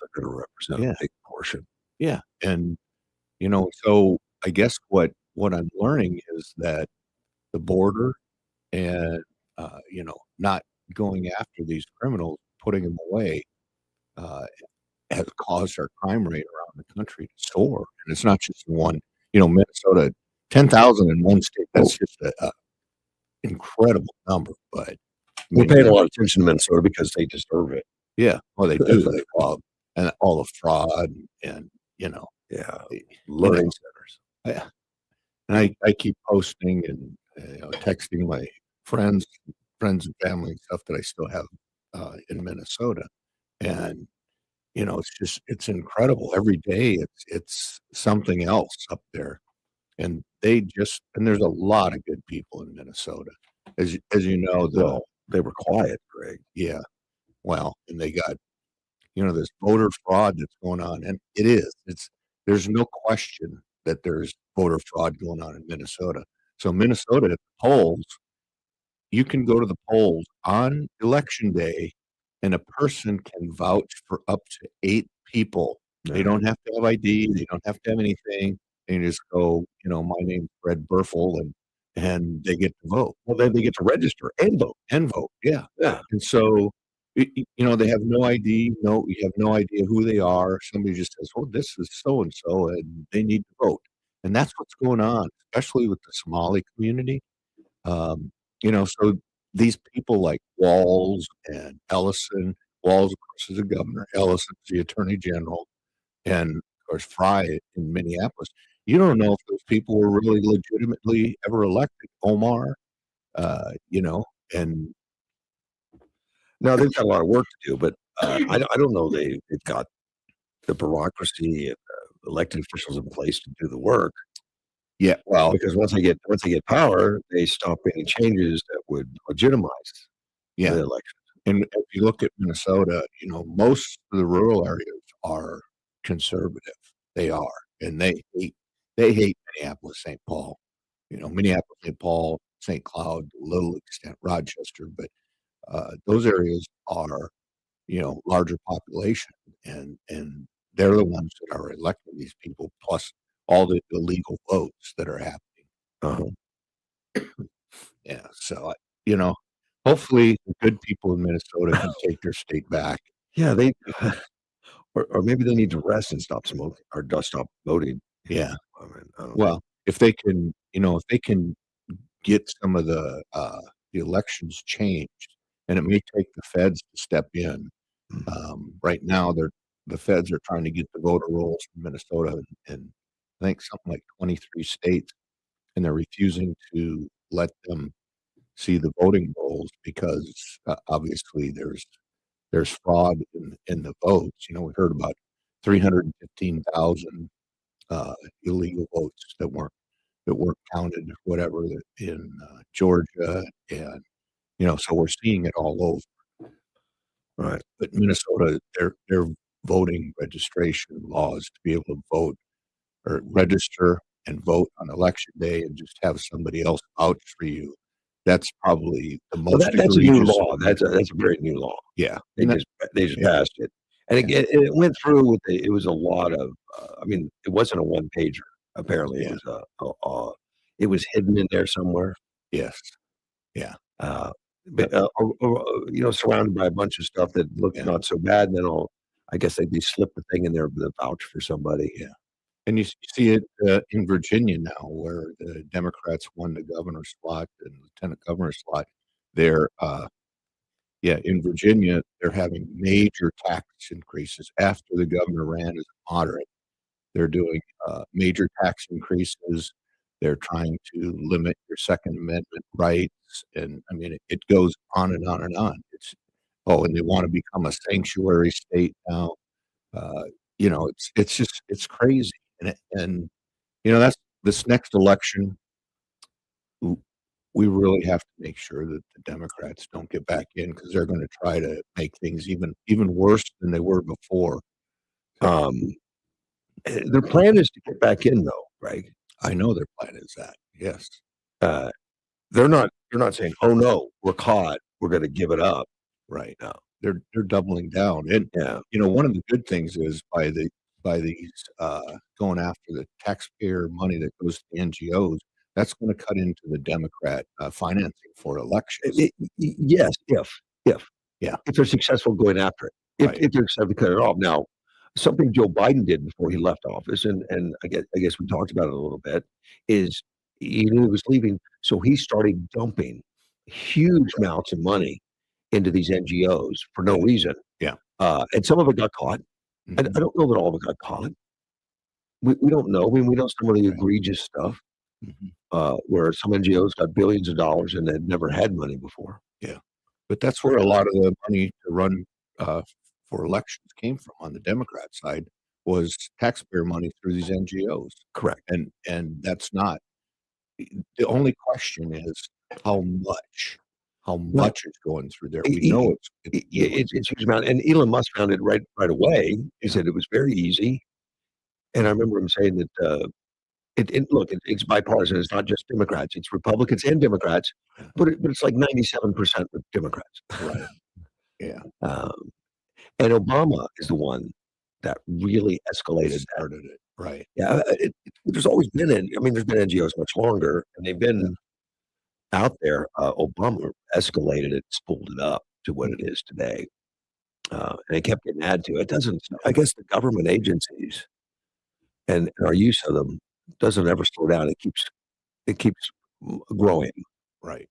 are going to represent Yeah. a big portion. Yeah. And, so I guess what I'm learning is that the border and, not going after these criminals, putting them away, uh, has caused our crime rate around the country to soar. And it's not just in one, Minnesota, 10,000 in one state. That's just a incredible number. But I We're mean, paying a lot of attention to Minnesota because they deserve it. yeah, well, they do. And all the fraud and, Yeah, the- learning centers. yeah. And I keep posting and texting my friends and family and stuff that I still have in Minnesota. And, it's incredible. Every day it's something else up there. And there's a lot of good people in Minnesota. As you know, Well, they were quiet, Greg. yeah, well, and they got, this voter fraud that's going on. And there's no question that there's voter fraud going on in Minnesota. So Minnesota at the polls, you can go to the polls on election day and a person can vouch for up to 8 people. They don't have to have ID. They don't have to have anything. They just go, my name's Fred Burfel, and they get to vote. Well, then they get to register and vote. Yeah. Yeah. And so, they have no ID. No, you have no idea who they are. Somebody just says, "Oh, this is so and so," and they need to vote. And that's what's going on, especially with the Somali community. So these people like Walz and Ellison, Walz, of course, is the governor, Ellison is the attorney general, and of course, Fry in Minneapolis. You don't know if those people were really legitimately ever elected. Omar, and now they've got a lot of work to do, but I don't know they've got the bureaucracy and elected officials in place to do the work. Yeah, well, because once they get power, they stop any changes that would legitimize the election. And if you look at Minnesota, most of the rural areas are conservative. They are, and they hate Minneapolis, St. Paul. Minneapolis, St. Paul, St. Cloud, to a little extent, Rochester, but those areas are, larger population, and they're the ones that are electing these people, plus all the illegal votes that are happening. Yeah, so hopefully the good people in Minnesota can take their state back. Yeah, they or maybe they need to rest and stop smoking or stop voting. Yeah. I mean, well, if they can, get some of the elections changed, and it may take the feds to step in. Right now, the feds are trying to get the voter rolls from Minnesota and I think something like 23 states, and they're refusing to let them see the voting rolls because obviously there's fraud in the votes. We heard about 315,000 illegal votes that weren't counted, whatever, in Georgia, and so we're seeing it all over. Right, but Minnesota, their voting registration laws to be able to vote or register and vote on election day and just have somebody else vouch for you. That's probably the most. That's a new law. That's a very new law. Yeah, they just passed it, and again, it went through with it was a lot of. I mean, it wasn't a one pager. Apparently, it was it was hidden in there somewhere. Yes, yeah. But surrounded by a bunch of stuff that looked not so bad. And then I guess they slipped the thing in there with a vouch for somebody. Yeah. And you see it in Virginia now, where the Democrats won the governor slot and lieutenant governor slot. They're, in Virginia, they're having major tax increases after the governor ran as a moderate. They're doing major tax increases. They're trying to limit your Second Amendment rights, and I mean, it goes on and on and on. And they want to become a sanctuary state now. It's crazy. And that's this next election. We really have to make sure that the Democrats don't get back in, because they're going to try to make things even worse than they were before. Their plan is to get back in, though, right? I know their plan is that. Yes. They're not saying, "Oh no, we're caught. We're going to give it up." Right. No, they're doubling down. And Yeah. one of the good things is by these going after the taxpayer money that goes to the NGOs, that's going to cut into the Democrat financing for elections. Yes, if Yeah, if they're successful going after it, right. if they're successful cut it off. Now, something Joe Biden did before he left office, and I guess we talked about it a little bit, is he knew he was leaving, so he started dumping huge amounts of money into these NGOs for no reason. Yeah. And some of it got caught. I Mhm. don't know that all of it got caught. We don't know. I mean, we know some of the Right. egregious stuff Mhm. where some NGOs got billions of dollars and had never had money before. Yeah. But that's where a lot of the money to run uh, for elections came from on the Democrat side was taxpayer money through these NGOs. Correct. And that's not the only question is how much Well, is going through there. i- We know i- it's it's a huge amount. And Elon Musk found it right away. He yeah. said it was very easy. And I remember him saying that look, it's bipartisan. It's not just Democrats. It's Republicans and Democrats, Yeah. but it's like 97% with Democrats. Right. Yeah. Um, and Obama is the one that really escalated that. Started it. Right. Yeah, there's always been, I mean, there's been NGOs much longer, and they've been out there. Obama escalated it, spooled it up to what it is today, and they kept getting added to it. It doesn't. I guess the government agencies and our use of them doesn't ever slow down. It keeps growing. Right.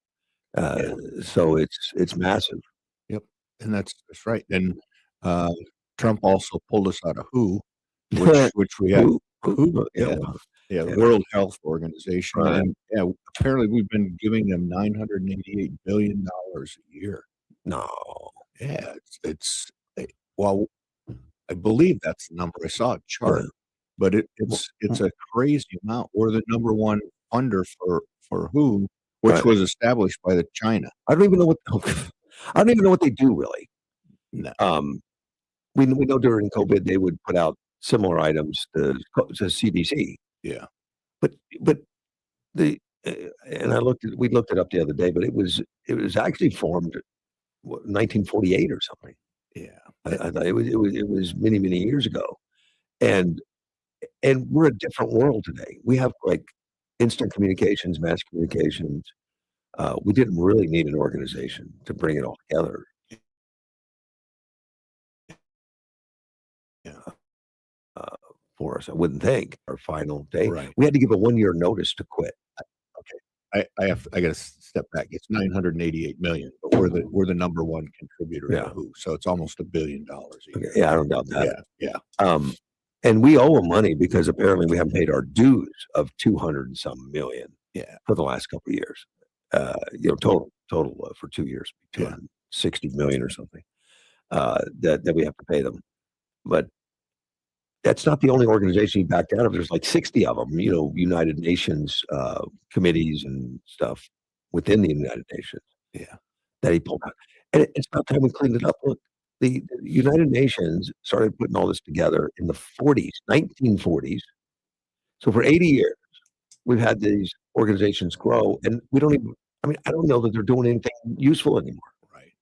Uh, Yeah. so it's massive. Yep. And that's right. And uh, Trump also pulled us out of which we had WHO. Yeah, Yeah. well, Yeah, yeah, World Health Organization, right. and yeah, apparently we've been giving them $988 billion a year. No, Yeah, well, I believe that's the number. I saw a chart, yeah. but Well, it's a crazy amount. We're the number one funder for WHO, which right. was established by the China. I don't even know what I don't even know what they do really. No, We know during COVID they would put out similar items to CDC, yeah, but the and we looked it up the other day, but it was actually formed 1948 or something. yeah, I thought it was many years ago, and we're a different world today. We have like instant communications, mass communications. We didn't really need an organization to bring it all together. yeah. Uh, for us, I wouldn't think. Our final day, Right. we had to give a 1 year notice to quit. I got to step back. It's 988 million, but we're the number one contributor to Yeah. WHO, so it's almost $1 billion a Okay, year. yeah, I don't doubt that. Yeah, And we owe them money because apparently we haven't paid our dues of 200 and some million yeah, for the last couple of years. Total for 2 years, Yeah. 260 million or something that we have to pay them. But that's not the only organization he backed out of. There's like 60 of them, United Nations committees and stuff within the United Nations yeah, that he pulled out. And it's about time we cleaned it up. Look, the United Nations started putting all this together in the 1940s. So for 80 years, we've had these organizations grow, and we don't even, I mean, I don't know that they're doing anything useful anymore. right.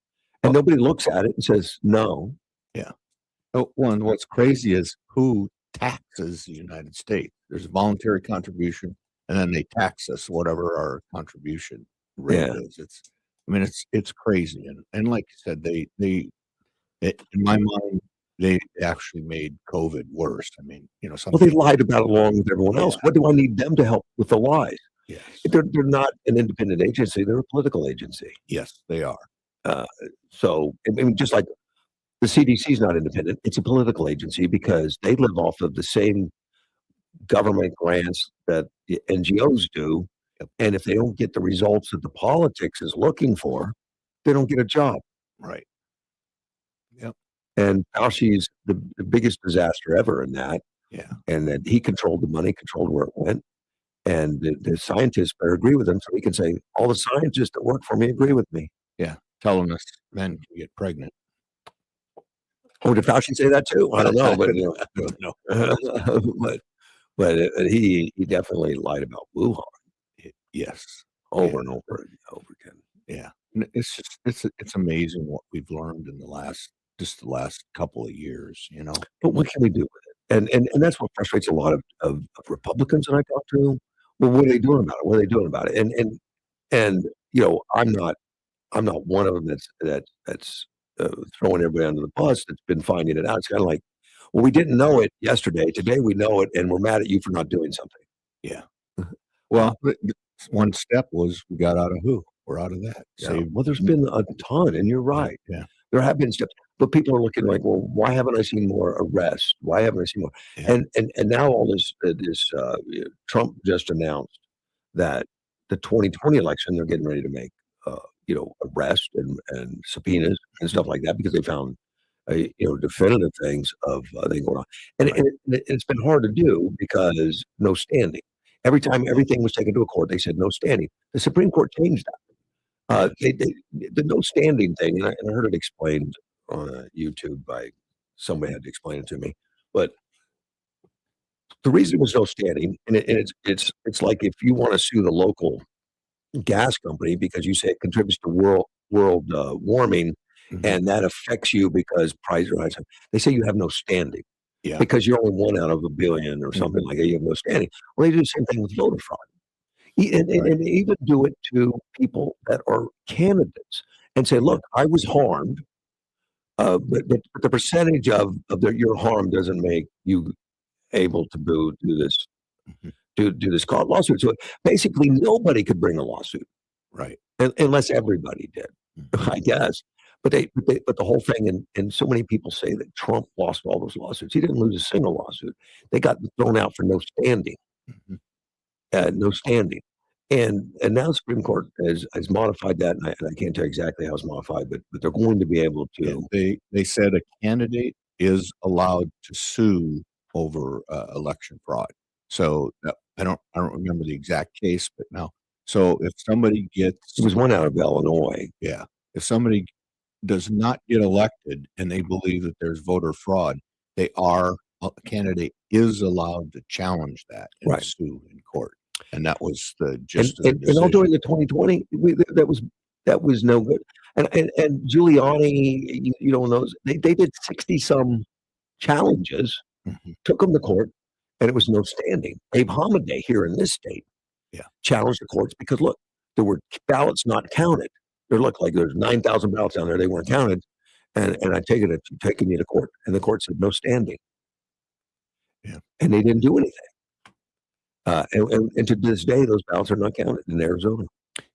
And nobody looks at it and says, no. Yeah. Oh, well, and what's crazy is who taxes the United States. There's a voluntary contribution, and then they tax us whatever our contribution rate Yeah. is. I mean, it's crazy, and like you said, in my mind, they actually made COVID worse. I mean, some Well, they people, lied about it along with everyone else. Yeah. What do I need them to help with the lies? yes, They're not an independent agency. They're a political agency. yes, they are. So, I mean, just like the CDC is not independent, it's a political agency because they live off of the same government grants that the NGOs do. Yep. And if they don't get the results that the politics is looking for, they don't get a job. Right. Yep. And Fauci's the biggest disaster ever in that. Yeah. And that he controlled the money, controlled where it went. And the scientists better agree with him so he can say, all the scientists that work for me agree with me. Yeah. Telling us men can get pregnant. Oh, did Fauci say that too? I don't know, but No. but he definitely lied about Wuhan Yes. over and over again. Yeah. it's just it's amazing what we've learned in the last couple of years, you know? But what can we do with it? And that's what frustrates a lot of Republicans that I talk to. Well, what are they doing about it? What are they doing about it? And I'm not one of them that's throwing everybody under the bus that's been finding it out. It's kind of like, well, we didn't know it yesterday. Today we know it, and we're mad at you for not doing something. Yeah. Well, one step was we got out of who? We're out of that. Yeah. Well, there's been a ton, and you're right. Yeah. There have been steps, but people are looking like, well, why haven't I seen more arrests? Why haven't I seen more? Yeah. And now all this Trump just announced that the 2020 election they're getting ready to make arrest and subpoenas and stuff like that because they found definitive things of things going on, and, Right. it's been hard to do because no standing. Every time everything was taken to a court, they said no standing. The Supreme Court changed that. The no standing thing, and I heard it explained on YouTube by somebody had to explain it to me. But the reason it was no standing, and it's like if you want to sue the local gas company because you say it contributes to world warming, Mhm. and that affects you because prices are high. They say you have no standing Yeah. because you're only one out of a billion or something like that. You have no standing. Well, they do the same thing with voter fraud. Right. And they even do it to people that are candidates and say, look, I was harmed, but the percentage of your harm doesn't make you able to do this Mhm. do this lawsuit. So basically, nobody could bring a lawsuit Right. unless everybody did, Mhm. I guess. But the whole thing, and so many people say that Trump lost all those lawsuits. He didn't lose a single lawsuit. They got thrown out for Mhm. no standing. And now the Supreme Court has modified that, and I can't tell you exactly how it's modified, but they're going to be able Yeah, to. they said a candidate is allowed to sue over, election fraud. So, I don't remember the exact case, but now so if somebody It gets was one out of Illinois. yeah, if somebody does not get elected and they believe that there's voter fraud, a candidate is allowed to challenge that and Right. sue in court, and that was the And gist of the and all decision. during the 2020, that was no good. And Giuliani, don't know, they did 60 some challenges, Mhm. took them to court, and it was no standing. Abe Hamadeh here in this state Yeah, challenged the courts because look, there were ballots not counted. There looked like there's 9,000 ballots down there. They weren't counted. And I take it, taking you to court. And the court said no standing. yeah. And they didn't do anything. And to this day, those ballots are not counted in Arizona.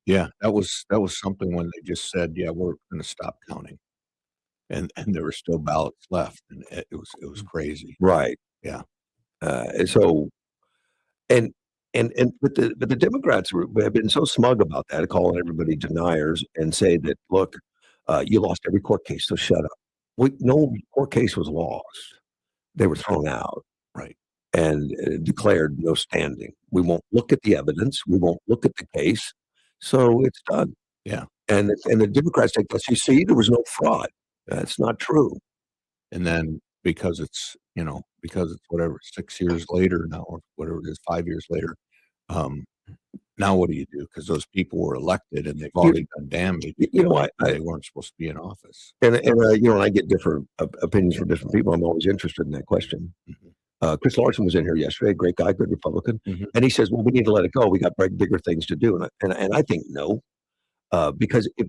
Yeah, that was something when they just said, "Yeah, we're gonna stop counting." And there were still ballots left, and it was crazy. Right. Yeah. And so, and, but the Democrats have been so smug about that, calling everybody deniers and say that, look, you lost every court case, so shut up. No court case was lost. They were thrown out Right. and declared no standing. We won't look at the evidence. We won't look at the case. So it's done. Yeah. And the Democrats take that. You see, there was no fraud. Yeah. That's not true. And then because it's whatever, 6 years later now or whatever it is, 5 years later, um, now what do you do? Because those people were elected and they've You, already done damage, you know what? and they weren't supposed to be in office. And I get different opinions from different people. I'm always interested in that question. Mhm. Chris Larson was in here yesterday, great guy, good Republican, Mhm. and he says, "Well, we need to let it go. We got bigger things to do." And I think no, because if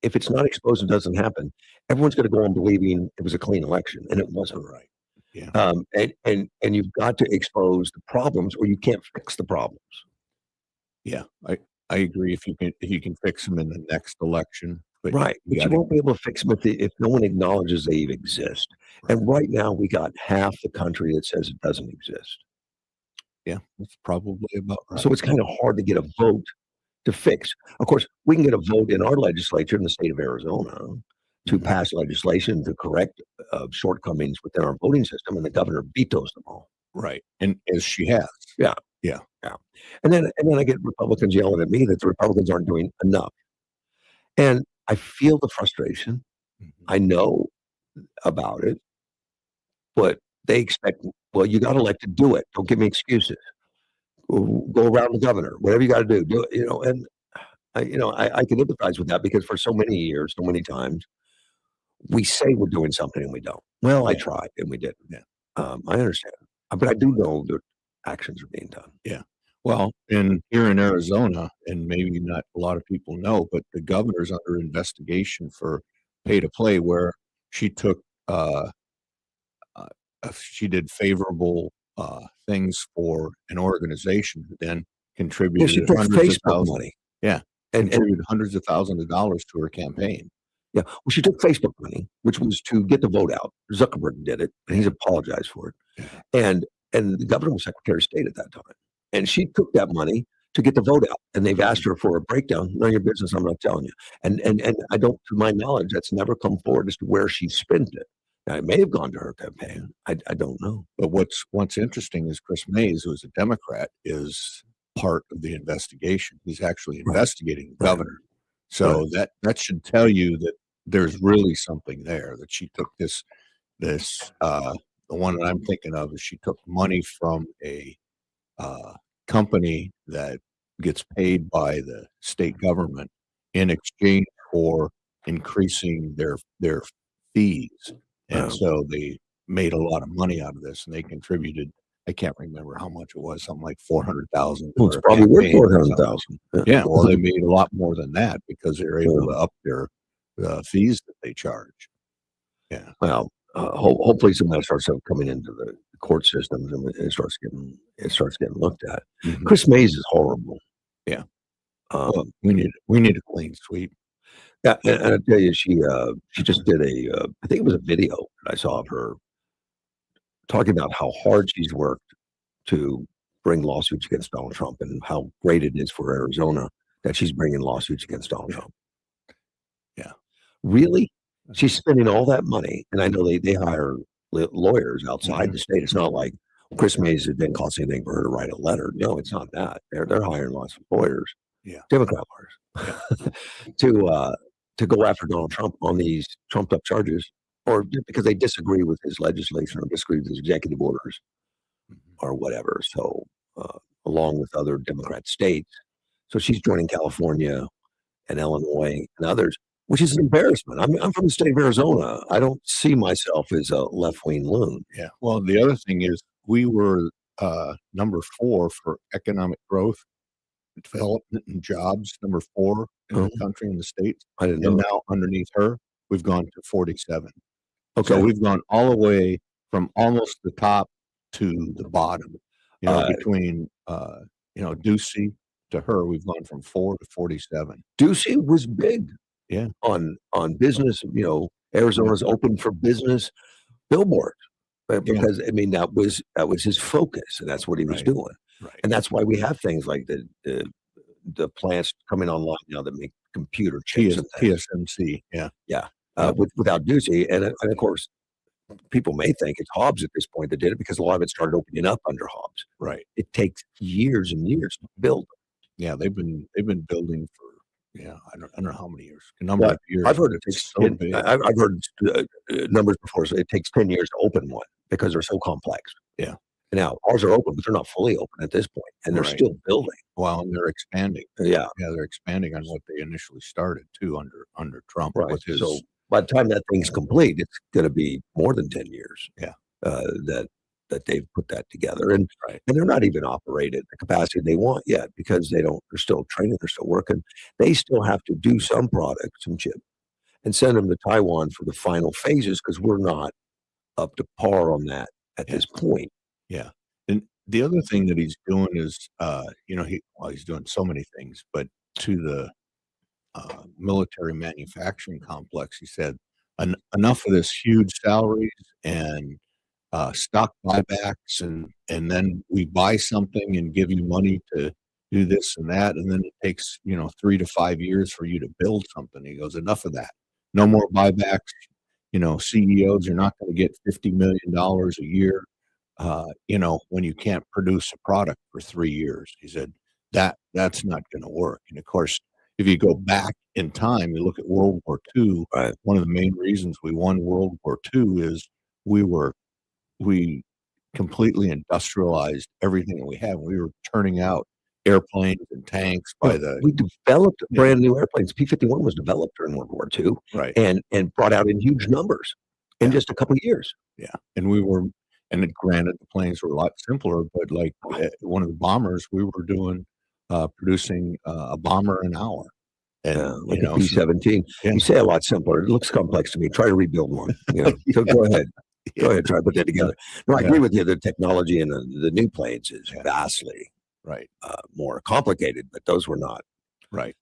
if it's not exposed and doesn't happen, everyone's going to go on believing it was a clean election, and it wasn't. Right. Yeah. And you've got to expose the problems, or you can't fix the problems. Yeah. I agree if you can fix them in the next election, but Right, you but you gotta won't be able to fix them if no one acknowledges they even exist. right. And right now, we got half the country that says it doesn't exist. Yeah, that's probably about right. So it's kind of hard to get a vote to fix. Of course, we can get a vote in our legislature in the state of Arizona to Mhm. pass legislation to correct shortcomings within our voting system, and the governor vetoes them all. Right, and as she has. Yeah, Yeah. yeah. And then I get Republicans yelling at me that the Republicans aren't doing enough, and I feel the frustration. Mhm. I know about it, but they expect, well, you got elected, do it. Don't give me excuses. Go around the governor, whatever you got to do, do it. I can empathize with that because for so many years, so many times, we say we're doing something and we don't. Well, I Yeah. tried and we didn't. Yeah. I understand, but I do know that actions are being done. Yeah. Well, here in Arizona, and maybe not a lot of people know, but the governor's under investigation for pay to play, where she took uh, she did favorable things for an organization, who then Yeah, contributed she took hundreds of Facebook thousands. money, Yeah, and contributed hundreds of thousands of dollars to her campaign. yeah, well, she took Facebook money, which was to get the vote out. Zuckerberg did it, and he's apologized for it. Yeah. And the governor was Secretary of State at that time, and she took that money to get the vote out. And they've asked her for a breakdown. None of your business. I'm not telling you. And I don't, to my knowledge, that's never come forward as to where she spent it. Now, it may have gone to her campaign. I don't know. But what's interesting is Chris Mays, who is a Democrat, is part of the investigation. He's actually Right. investigating the Right. governor. So that should tell you that there's really something there, that she took this the one that I'm thinking of is she took money from a company that gets paid by the state government in exchange for increasing their fees. And Wow. so they made a lot of money out of this, and they contributed. I can't remember how much it was, something like 400,000 to Well, it's her probably worth campaign or something. 400,000. Yeah, well, they made a lot more than that because they're able Yeah. to up their fees that they charge. Yeah. Well, hopefully some of that starts coming into the court systems and it starts getting looked at. Mhm. Chris Mays is horrible. Yeah. Um, Well, we need a clean sweep. yeah, and I tell you, she just did I think it was a video that I saw of her talking about how hard she's worked to bring lawsuits against Donald Trump and how great it is for Arizona that she's bringing lawsuits against Donald Trump. Yeah. Really? She's spending all that money, and I know they hire lawyers outside Mhm. the state. It's not like Chris Mays, it didn't cost anything for her to write a letter. No, it's not that. They're hiring lots of lawyers, Yeah. Democrat lawyers, to go after Donald Trump on these trumped up charges, or because they disagree with his legislation or disagree with his executive orders Mhm. or whatever. So, along with other Democrat states, so she's joining California and Illinois and others, which is an embarrassment. I'm from the state of Arizona. I don't see myself as a left wing loon. Yeah. Well, the other thing is we were number 4 for economic growth, development, and jobs, number 4 in Oh, the country, in the states. I didn't And know. now underneath her, we've gone to 47. Okay. So we've gone all the way from almost the top to the bottom. Between Ducey to her, we've gone from 4 to 47. Ducey was big Yeah. on business. Arizona's open for business billboards, Yeah. because I mean that was his focus, and that's what he was Right. doing, Right. and that's why we have things like the plants coming online now that make computer chips and things. TSMC. Yeah. Yeah, Yep. without Ducey, and of course, people may think it's Hobbs at this point that did it because a lot of it started opening up under Hobbs. Right. It takes years and years to build. Yeah, they've been building for I don't know how many years, a number Yeah, of years. I've heard but it it's takes so big. I've heard numbers before. So it takes 10 years to open one because they're so complex. Yeah. Now ours are open, but they're not fully open at this point, and they're Right. still building. Well, and they're expanding. Yeah, Yeah, they're expanding on what they initially started too under Trump right. with his. So by the time that thing's complete, it's going to be more than 10 years. Yeah. That they've put that together, and Right. they're not even operated the capacity they want yet because they're still training, they're still working. They still have to do some products, some chip, and send them to Taiwan for the final phases because we're not up to par on that at Yeah. this point. Yeah. And the other thing that he's doing is, he's doing so many things, but to the military manufacturing complex, he said, enough of this huge salaries and stock buybacks, and then we buy something and give you money to do this and that, and then it takes 3 to 5 years for you to build something. He goes, enough of that. No more buybacks. CEOs are not going to get $50 million a year. When you can't produce a product for 3 years. He said that's not going to work. And of course, if you go back in time, you look at World War II. Right. One of the main reasons we won World War II is we completely industrialized everything that we had. We were turning out airplanes and tanks by the we developed Yeah. brand new airplanes. P-51 was developed during World War II right. and brought out in huge numbers in Yeah. just a couple of years. Yeah, granted, the planes were a lot simpler, but like one of the bombers, we were producing a bomber an hour, and Like a P-17. yeah, You say a lot simpler. It looks complex to me. Try to rebuild one. So go ahead. yeah, Go ahead. Try to put that together. No, I yeah, agree with you. The technology in the new planes is Yeah. vastly right, more complicated, but those were not right.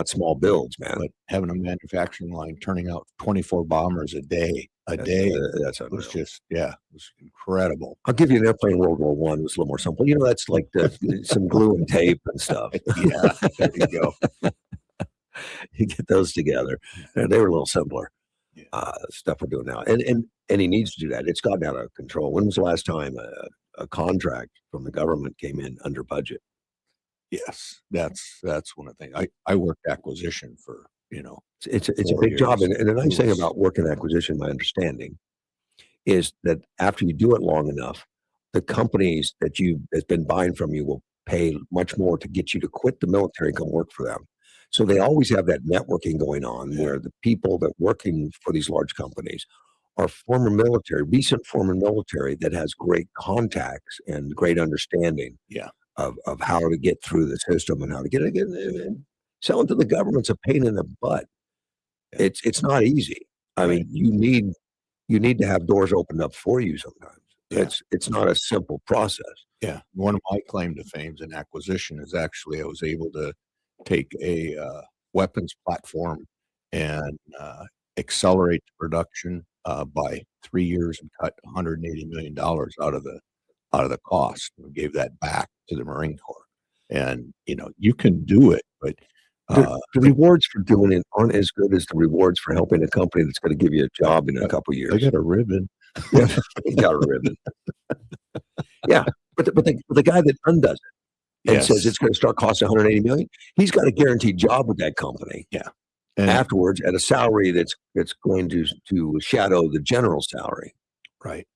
small builds, man. But having a manufacturing line turning out 24 bombers a day, That's was unreal. it was incredible. I'll give you an airplane. World War One was a little more simple. That's like some glue and tape and stuff. Yeah, there you go. You get those together. They were a little simpler. Yeah. Stuff we're doing now, and he needs to do that. It's gotten out of control. When was the last time a contract from the government came in under budget? Yes, that's one of the things. I worked acquisition for It's a 4 big job, years. and the nice It thing was- about working acquisition, my understanding, is that after you do it long enough, the companies that's been buying from you will pay much more to get you to quit the military and come work for them. So they always have that networking going on where the people that working for these large companies are former military, recent former military that has great contacts and great understanding Yeah. of how to get through the system and how to get it. And selling to the government's a pain in the butt. Yeah. It's not easy. I Right. mean, you need to have doors opened up for you sometimes. Yeah. It's not a simple process. Yeah, one of my claim to fame in acquisition is actually I was able to take a weapons platform and accelerate the production by 3 years and cut $180 million out of the cost. We gave that back to the Marine Corps, and you can do it, but The rewards for doing it aren't as good as the rewards for helping a company that's going to give you a job in a couple of I years. got a ribbon. Yeah, you got a ribbon. Yeah, but the guy that undoes it and says Yes, it's going to start costing 180 million, he's got a guaranteed job with that company. yeah, and Afterwards at a salary that's going to shadow the general salary. right.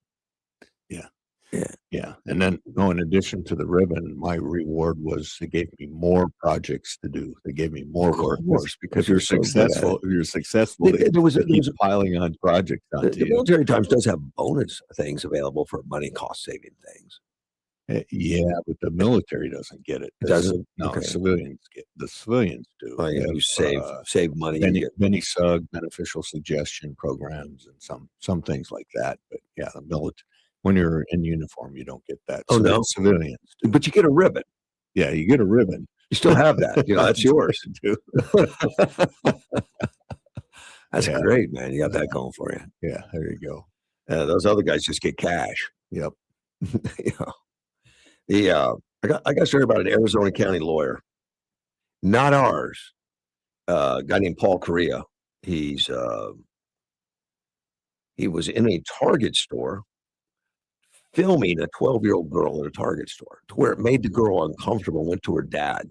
Yeah. Yeah. Yeah, and then, in addition to the ribbon, my reward was they gave me more projects to do. They gave me more work. Of course, because If you're so good at it. successful, they There was keep piling on projects the onto you. military times does have bonus things available for money cost saving things. Yeah, but the military doesn't get it. It doesn't? No, Okay. the civilians do. Oh, yeah, They you have, save money. You get, Benny Sugg beneficial suggestion programs and some things like that. But yeah, the military, when you're in uniform, you don't get that. Oh, no? Civilians do. but you get a ribbon. Yeah, you get a ribbon. You still have that. That's yours. Too. That's Yeah. great, man. You got that going for you. Yeah, there you go. Those other guys just get cash. Yep. I got a story about an Arizona County lawyer, not ours. A guy named Paul Correa. He was in a Target store filming a 12-year-old girl in a Target store to where it made the girl uncomfortable and went to her dad.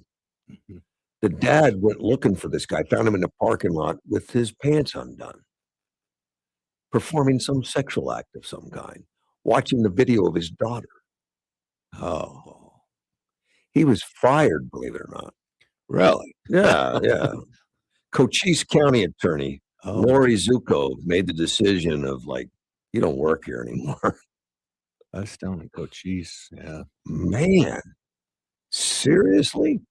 Mhm. The dad went looking for this guy, found him in the parking lot with his pants undone, performing some sexual act of some kind, watching the video of his daughter. Oh, he was fired, believe it or not. Really? Yeah. Cochise County attorney Oh, Lori Zuko made the decision of like, you don't work here anymore. that's down in Cochise. Yeah. Man, seriously?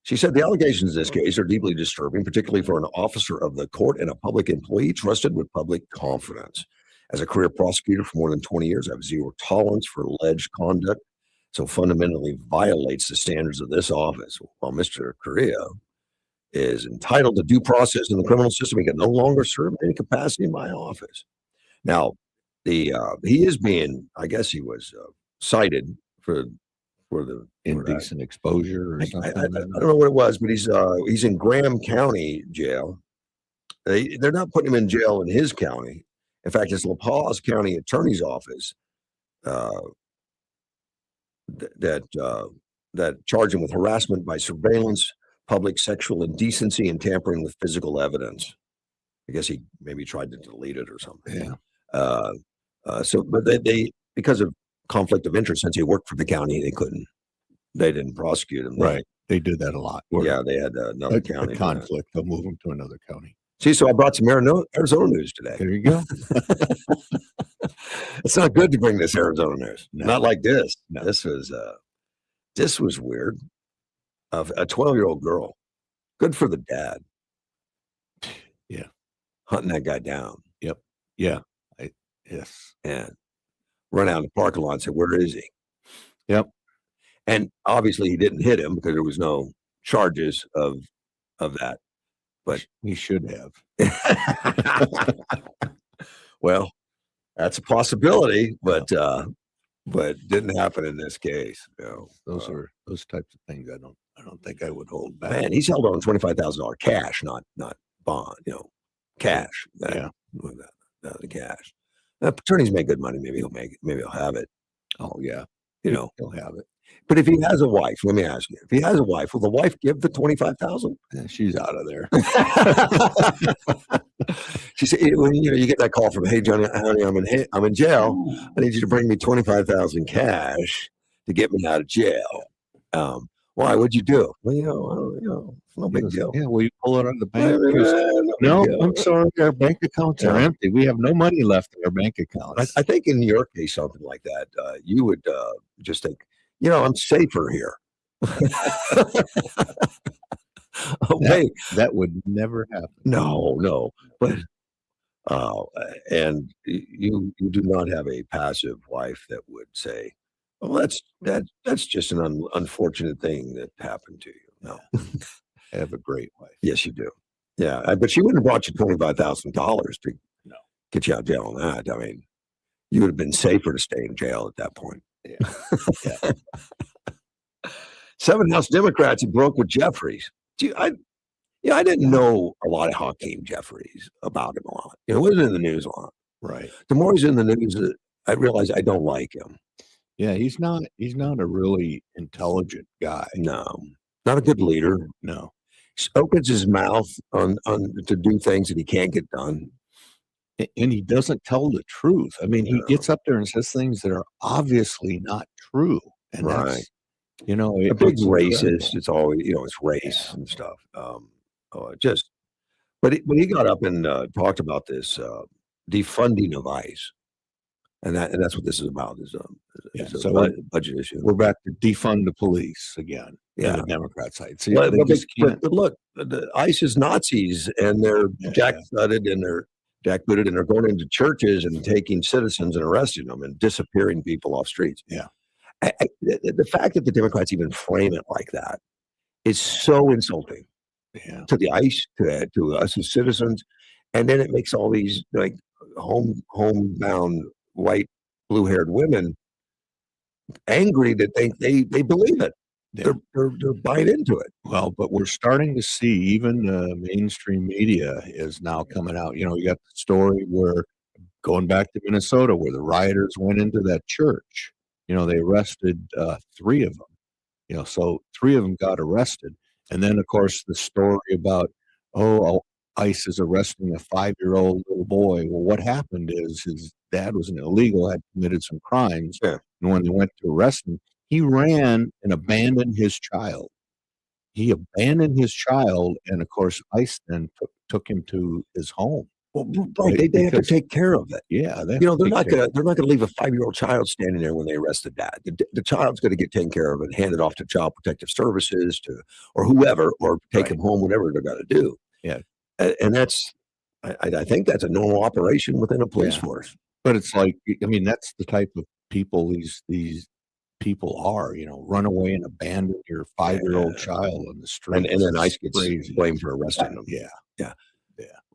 She said the allegations in this case are deeply disturbing, particularly for an officer of the court and a public employee trusted with public confidence. As a career prosecutor for more than 20 years, I have zero tolerance for alleged conduct so fundamentally violates the standards of this office. While Mr. Correa is entitled to due process in the criminal system, he can no longer serve in any capacity in my office. Now, he is being, I guess he was cited for the Indecent exposure or I something. don't know what it was, but he's in Graham County jail. They're not putting him in jail in his county. In fact, it's La Paz County Attorney's Office that charged him with harassment by surveillance, public sexual indecency, and tampering with physical evidence. I guess he maybe tried to delete it or something. Yeah. But they because of conflict of interest since he worked for the county. They didn't prosecute him. Right. They did that a lot. Yeah, they had another A county. conflict. They'll move him to another county. See, so I brought some Arizona news today. There you go. It's not good to bring this Arizona news. No. Not like this. No. This was weird. Of a 12-year-old girl. Good for the dad. Yeah. Hunting that guy down. Yep. Yeah. Yes. And run out in the parking lot and say, where is he? Yep. And obviously he didn't hit him because there was no charges of that. But he should have. Well, that's a possibility, but didn't happen in this case. No. Those are those types of things I don't think I would hold back. Man, he's held on $25,000 cash, not bond, cash. Yeah. That the cash. Attorneys make good money. Maybe he'll have it. Oh yeah. He'll have it. But if he has a wife, let me ask you, if he has a wife, will the wife give the $25,000? Yeah, she's out of there. She said, when you get that call from, hey Johnny, honey, I'm in jail. I need you to bring me $25,000 cash to get me out of jail. Why? What'd you do? Well, it's no big deal. Yeah, will you pull it out of the bank? No, I'm sorry, our bank accounts are empty. We have no money left in our bank accounts. I think in your case, something like that, you would just think, I'm safer here. That would never happen. No. But and you do not have a passive wife that would say, well, that's just an unfortunate thing that happened to you. No. I have a great wife. Yes, you do. Yeah, but she wouldn't have brought you $25,000 to get you out of jail on that. I mean, you would have been safer to stay in jail at that point. Yeah. 7 House Democrats who broke with Jeffries. I didn't know a lot of Hakeem Jeffries about him a lot. It wasn't in the news a lot. Right. The more he's in the news, I realize I don't like him. Yeah, he's not a really intelligent guy. No, not a good leader. No. He opens his mouth on to do things that he can't get done. And he doesn't tell the truth. I mean, he gets up there and says things that are obviously not true. And right. A big racist. It's always, it's race and stuff. But when he got up and talked about this defunding of ICE, and that's what this is about. Is a budget issue. We're back to defund the police again. Yeah, the Democrat side. So but look, the ICE is Nazis, and they're jackbooted, and they're going into churches and taking citizens and arresting them and disappearing people off streets. Yeah. The fact that the Democrats even frame it like that is so insulting to the ICE, to us as citizens, and then it makes all these like homebound white blue-haired women angry that they believe it. They're buying into it. Well, but we're starting to see even mainstream media is now coming out. You got the story where going back to Minnesota where the rioters went into that church. They arrested 3 of them. So 3 of them got arrested. And then, of course, the story about, ICE is arresting a 5-year-old little boy. Well, what happened is his dad was an illegal, had committed some crimes. Yeah. And when they went to arrest him, he ran and abandoned his child. He abandoned his child. And, of course, ICE then took him to his home. Well, right, they have to take care of it. Yeah, they're not gonna leave a 5-year-old child standing there when they arrest the dad. The child's going to get taken care of and handed off to Child Protective Services or whoever, or take him home, whatever they're going to do. Yeah, and that's I think that's a normal operation within a police force. But it's like, I mean, that's the type of people these people are. Run away and abandon your 5-year-old child on the street, and then ICE gets blamed for arresting them. Yeah.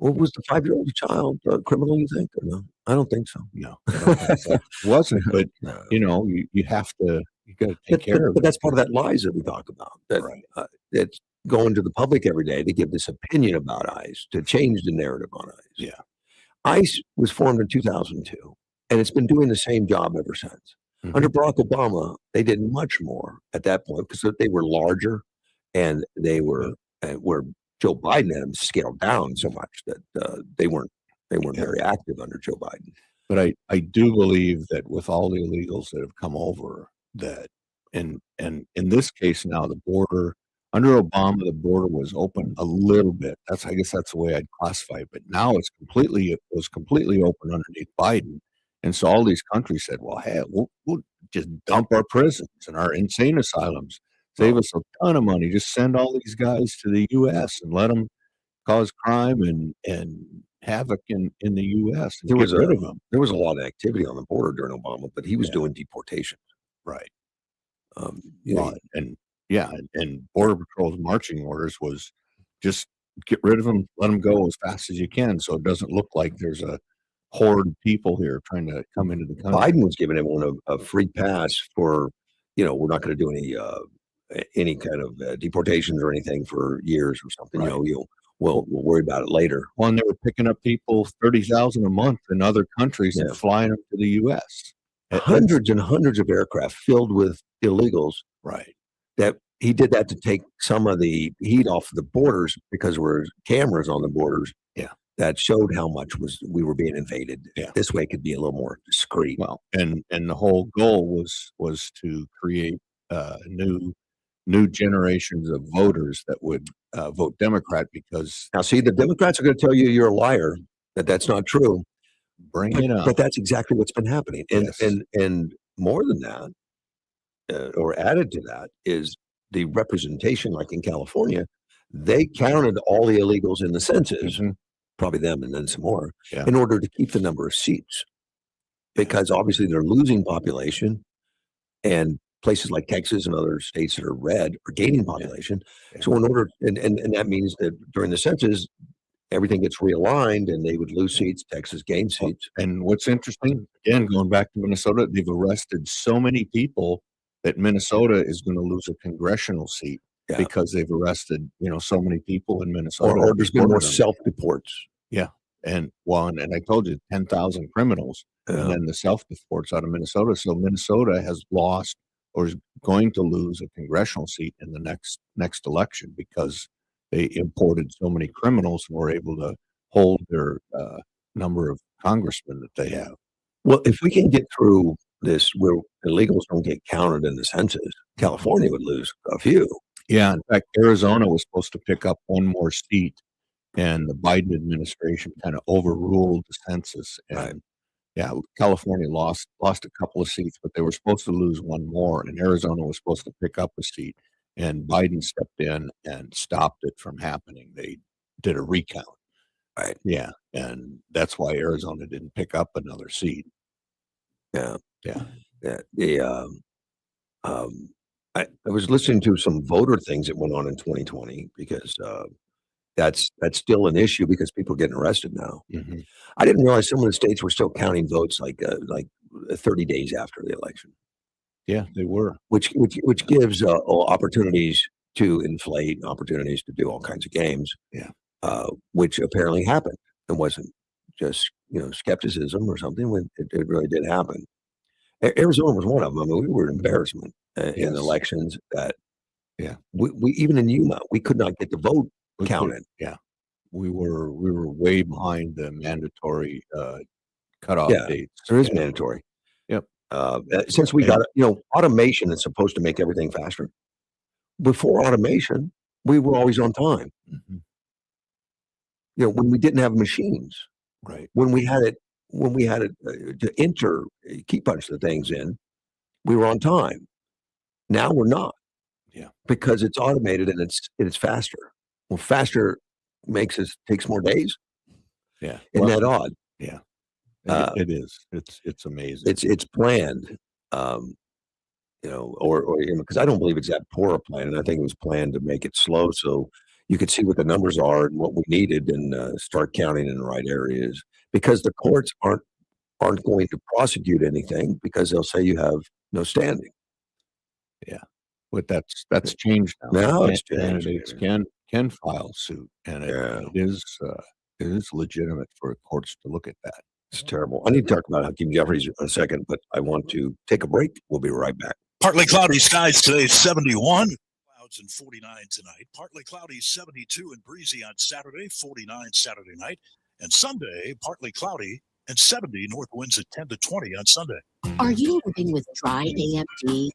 Well, was the 5-year-old child a criminal, you think, or no? I don't think so. No, I don't think so. It wasn't, but you have to, you got to take care of it. But that's part of that lies that we talk about. That's going to the public every day to give this opinion about ICE, to change the narrative on ICE. Yeah. ICE was formed in 2002, and it's been doing the same job ever since. Mm-hmm. Under Barack Obama, they did much more at that point because they were larger, and they were where Joe Biden had them scaled down so much that they weren't very active under Joe Biden. But I do believe that with all the illegals that have come over, that and in this case now the border under Obama the border was open a little bit. I guess that's the way I'd classify it. But now it was completely open underneath Biden, and so all these countries said, "Well, hey, we'll just dump our prisons and our insane asylums, save us a ton of money. Just send all these guys to the U.S. and let them cause crime and havoc in the US and get rid of them." There was a lot of activity on the border during Obama, but he was doing deportation. Right. You know, And Border Patrol's marching orders was just get rid of them, let them go as fast as you can, so it doesn't look like there's a horde of people here trying to come into the country. Biden was giving everyone a free pass for, we're not going to do any kind of deportations or anything for years or something. Right. We'll worry about it later. Well, and they were picking up people 30,000 a month in other countries and flying them to the U.S. Hundreds and hundreds of aircraft filled with illegals. Right. That he did that to take some of the heat off the borders because there were cameras on the borders. Yeah. That showed how much we were being invaded. Yeah. This way it could be a little more discreet. Well, and the whole goal was to create new generations of voters that would vote Democrat because now, see, the Democrats are going to tell you you're a liar, that that's not true. Bring it on. But that's exactly what's been happening. And Yes. and more than that, or added to that, is the representation. Like in California, they counted all the illegals in the census, probably them and then some more, in order to keep the number of seats. Because obviously they're losing population, and places like Texas and other states that are red are gaining population. So in order, and that means that during the census, everything gets realigned and they would lose seats. Texas gain seats. And what's interesting, again, going back to Minnesota, they've arrested so many people that Minnesota is going to lose a congressional seat because they've arrested, so many people in Minnesota. Or there's been more self-deports. Yeah. And I told you 10,000 criminals and then the self-deports out of Minnesota. So Minnesota has lost or is going to lose a congressional seat in the next election because they imported so many criminals and were able to hold their number of congressmen that they have. Well, if we can get through this where illegals don't get counted in the census, California would lose a few. Yeah. In fact, Arizona was supposed to pick up one more seat, and the Biden administration kind of overruled the census. And California lost a couple of seats, but they were supposed to lose one more, and Arizona was supposed to pick up a seat. And Biden stepped in and stopped it from happening. They did a recount. Right. Yeah. And that's why Arizona didn't pick up another seat. Yeah. Yeah. Yeah. I was listening to some voter things that went on in 2020 because that's still an issue because people are getting arrested now. Mm-hmm. I didn't realize some of the states were still counting votes like 30 days after the election. Yeah, they were. Which gives opportunities to inflate, opportunities to do all kinds of games. Yeah. Which apparently happened. It wasn't just skepticism or something. It really did happen. Arizona was one of them. I mean, we were an embarrassment in elections. That we even in Yuma we could not get the vote counted. We were way behind the mandatory cutoff dates. There is mandatory. Yep. Since we got automation is supposed to make everything faster. Before automation, we were always on time. Mm-hmm. When we didn't have machines, right? When we had it to enter, key punch the things in, we were on time. Now we're not. Yeah, because it's automated and it's faster. Well, faster takes more days. Yeah, isn't that odd? Yeah, it is. It's amazing. It's planned. Or because I don't believe it's that poor a plan, and I think it was planned to make it slow so you could see what the numbers are and what we needed and start counting in the right areas. Because the courts aren't going to prosecute anything because they'll say you have no standing. Yeah, but that's changed now. Now it's changed. Candidates can file suit, and it is legitimate for courts to look at that. It's terrible. I need to talk about Hakeem Jeffries in a second, but I want to take a break. We'll be right back. Partly cloudy skies today, 71. Clouds and 49 tonight. Partly cloudy, 72 and breezy on Saturday, 49 Saturday night. And Sunday, partly cloudy and 70 north winds at 10 to 20 on Sunday. Are you living with dry AMD?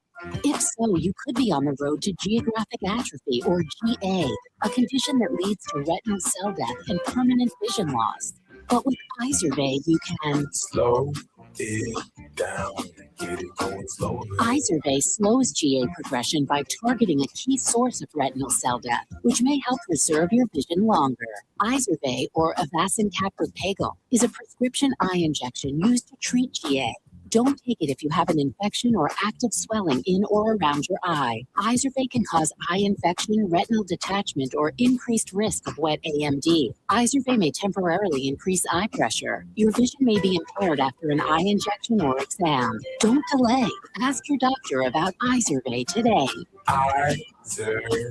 If so, you could be on the road to geographic atrophy, or GA, a condition that leads to retinal cell death and permanent vision loss. But with Izervay, you can slow it down, get it going slower. Izervay slows GA progression by targeting a key source of retinal cell death, which may help preserve your vision longer. Izervay, or Avastin Capropagal, is a prescription eye injection used to treat GA. Don't take it if you have an infection or active swelling in or around your eye. Izervay can cause eye infection, retinal detachment, or increased risk of wet AMD. Izervay may temporarily increase eye pressure. Your vision may be impaired after an eye injection or exam. Don't delay. Ask your doctor about Izervay today. Izervay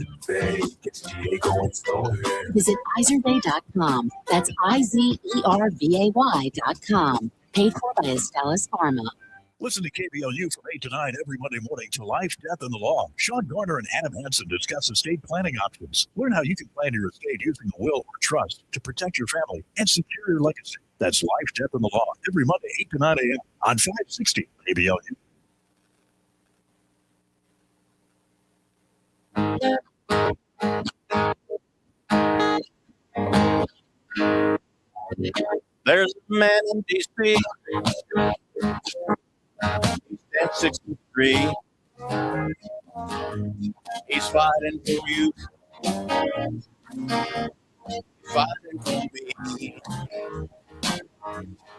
gets GA going slower. Visit Izervay.com. That's IZERVAY.com. Paid for by Astellas Pharma. Listen to KBLU from 8 to 9 every Monday morning to Life, Death, and the Law. Sean Garner and Adam Hansen discuss estate planning options. Learn how you can plan your estate using a will or trust to protect your family and secure your legacy. That's Life, Death, and the Law every Monday, 8 to 9 a.m. on 560 KBLU. There's a man in D.C. He's at 63. He's fighting for you. Fighting for me.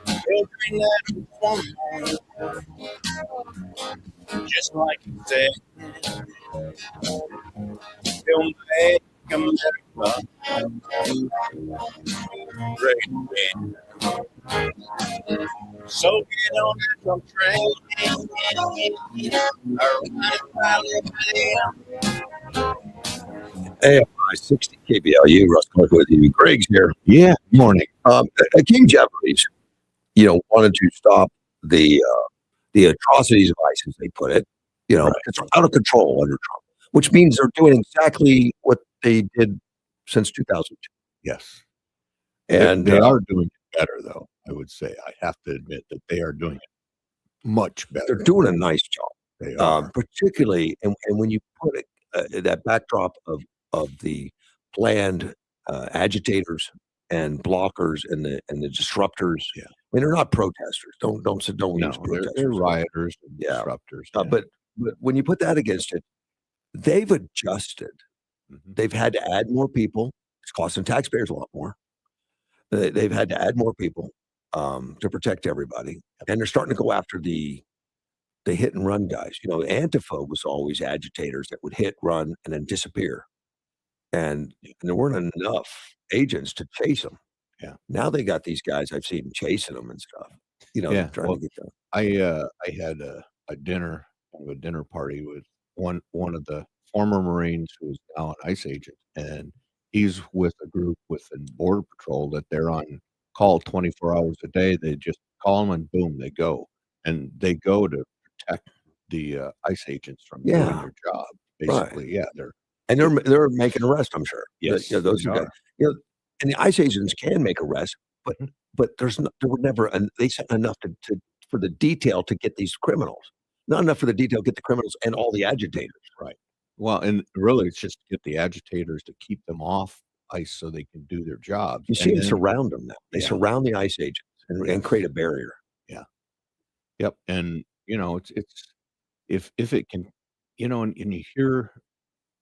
He'll bring that woman, just like you said. He'll make America great again. So get on that truck train. AFI 60 KBLU, Russ Clark with you. Greg's here. Yeah. Morning. King Jeffries, wanted to stop the atrocities of ICE, as they put it. It's out of control under Trump, which means they're doing exactly what they did since 2002. Yes. And they are doing it better, though. I would say I have to admit that they are doing it much better. they're doing a nice job. They are. Particularly, and when you put it, that backdrop of the planned agitators and blockers and the disruptors. Yeah. I mean, they're not protesters. Don't No, use protesters. they're rioters and Yeah. disruptors. But when you put that against it, they've adjusted. Mhm. They've had to add more people. It's costing taxpayers a lot more. They've had to add more people to protect everybody, and they're starting to go after the hit and run guys. Antifa was always agitators that would hit, run, and then disappear, and there weren't enough agents to chase them. Yeah. Now they got these guys I've seen chasing them and stuff. Yeah, trying well, to get them. I had a dinner, kind of a dinner party with one of the former Marines who is now an ICE agent, and he's with a group within Border Patrol that they're on call 24 hours a day. They just call them and boom, they go, and they go to protect the ICE agents from doing Yeah. their job. Right. Basically, yeah, they're And they're making arrests, I'm sure. Yes, Those they are guys. are. And the ICE agents can make arrests, but there were never they said enough to for the detail to get these criminals. Not enough for the detail to get the criminals and all the agitators. right. Well, and really, it's just to get the agitators to keep them off ICE so they can do their jobs. You see And them then- surround them now. They Yeah. surround the ICE agents and create a barrier. Yep, and it's if it can, and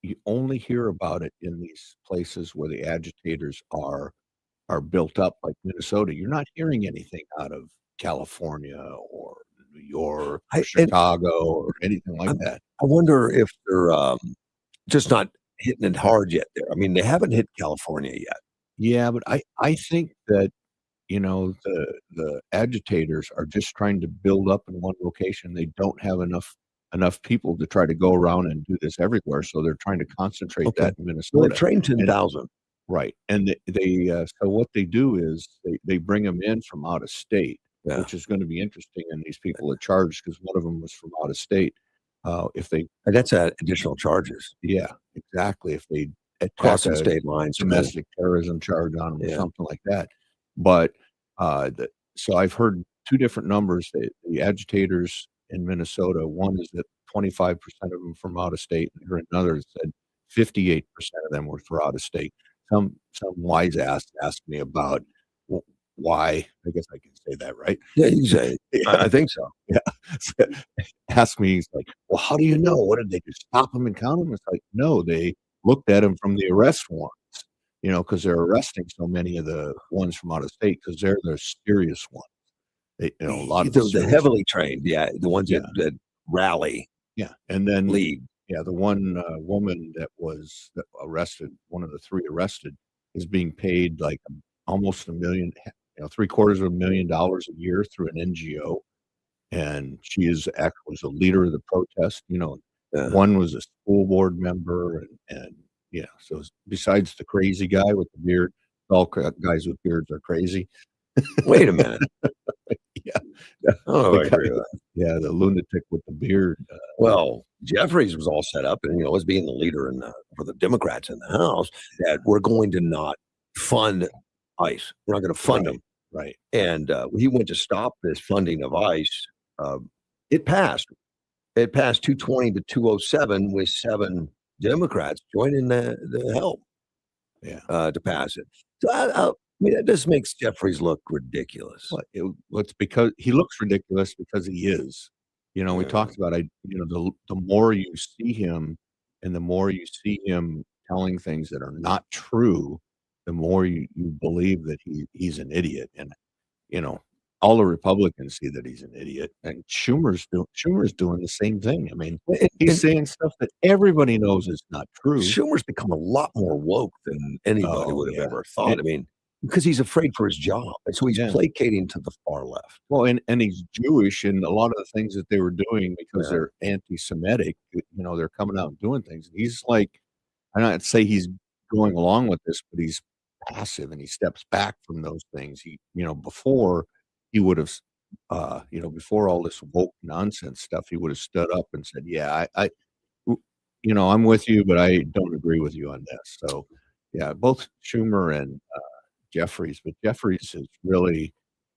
you only hear about it in these places where the agitators are built up, like Minnesota. You're not hearing anything out of California or New York, or Chicago, or anything like that. I wonder if they're just not hitting it hard yet there. I mean, they haven't hit California yet. Yeah, but I think that the agitators are just trying to build up in one location. They don't have enough people to try to go around and do this everywhere, so they're trying to concentrate Okay. that in Well, Minnesota. they've trained 10,000. Right, and they so what they do is they bring them in from out of state, Yeah. which is going to be interesting. And these people are charged because one of them was from out of state. If they, And that's additional charges. yeah, exactly. If they attack Crossing a state lines. domestic terrorism charge on them or Yeah. something like that. But so I've heard two different numbers. The agitators in Minnesota, one is that 25% of them from out of state, and I heard another that said 58% of them were for out of state. Some wise ass asked me about why. I guess I can say that, right? Yeah, you can say it. I think so. Yeah. Asked me, he's like, well, how do you know? What did they just stop them and count them? It's like, no, they looked at them from the arrest warrants, because they're arresting so many of the ones from out of state because they're the serious ones. They, a lot of the heavily trained, the ones Yeah. that rally, yeah, and then lead. yeah, the one woman that was arrested, one of the three arrested, is being paid like almost $1 million, $750,000 a year through an NGO, and she was a leader of the protest. One was a school board member, and so besides the crazy guy with the beard, all guys with beards are crazy. Wait a minute. Yeah. Oh, I agree with that. Yeah, the lunatic with the beard. Well, Jeffries was all set up, and as being the leader for the Democrats in the House, that we're going to not fund ICE. We're not going to fund them. Right. And he went to stop this funding of ICE. It passed. It passed 220 to 207 with 7 Democrats joining the help. Yeah. To pass it. So I mean, that just makes Jeffries look ridiculous. Well, it's because he looks ridiculous because he is. We talked about the more you see him, and the more you see him telling things that are not true, the more you believe that he's an idiot. And all the Republicans see that he's an idiot, and Schumer's doing the same thing. I mean, he's saying stuff that everybody knows is not true. Schumer's become a lot more woke than anybody would have ever thought. I mean, because he's afraid for his job, and so he's placating to the far left. Well, and he's Jewish, and a lot of the things that they were doing because they're anti-Semitic, they're coming out and doing things. And he's like, I don't say he's going along with this, but he's passive and he steps back from those things. Before he would have, before all this woke nonsense stuff, he would have stood up and said, "Yeah, I'm with you, but I don't agree with you on this." So, yeah, both Schumer and Jeffries, but Jeffries has really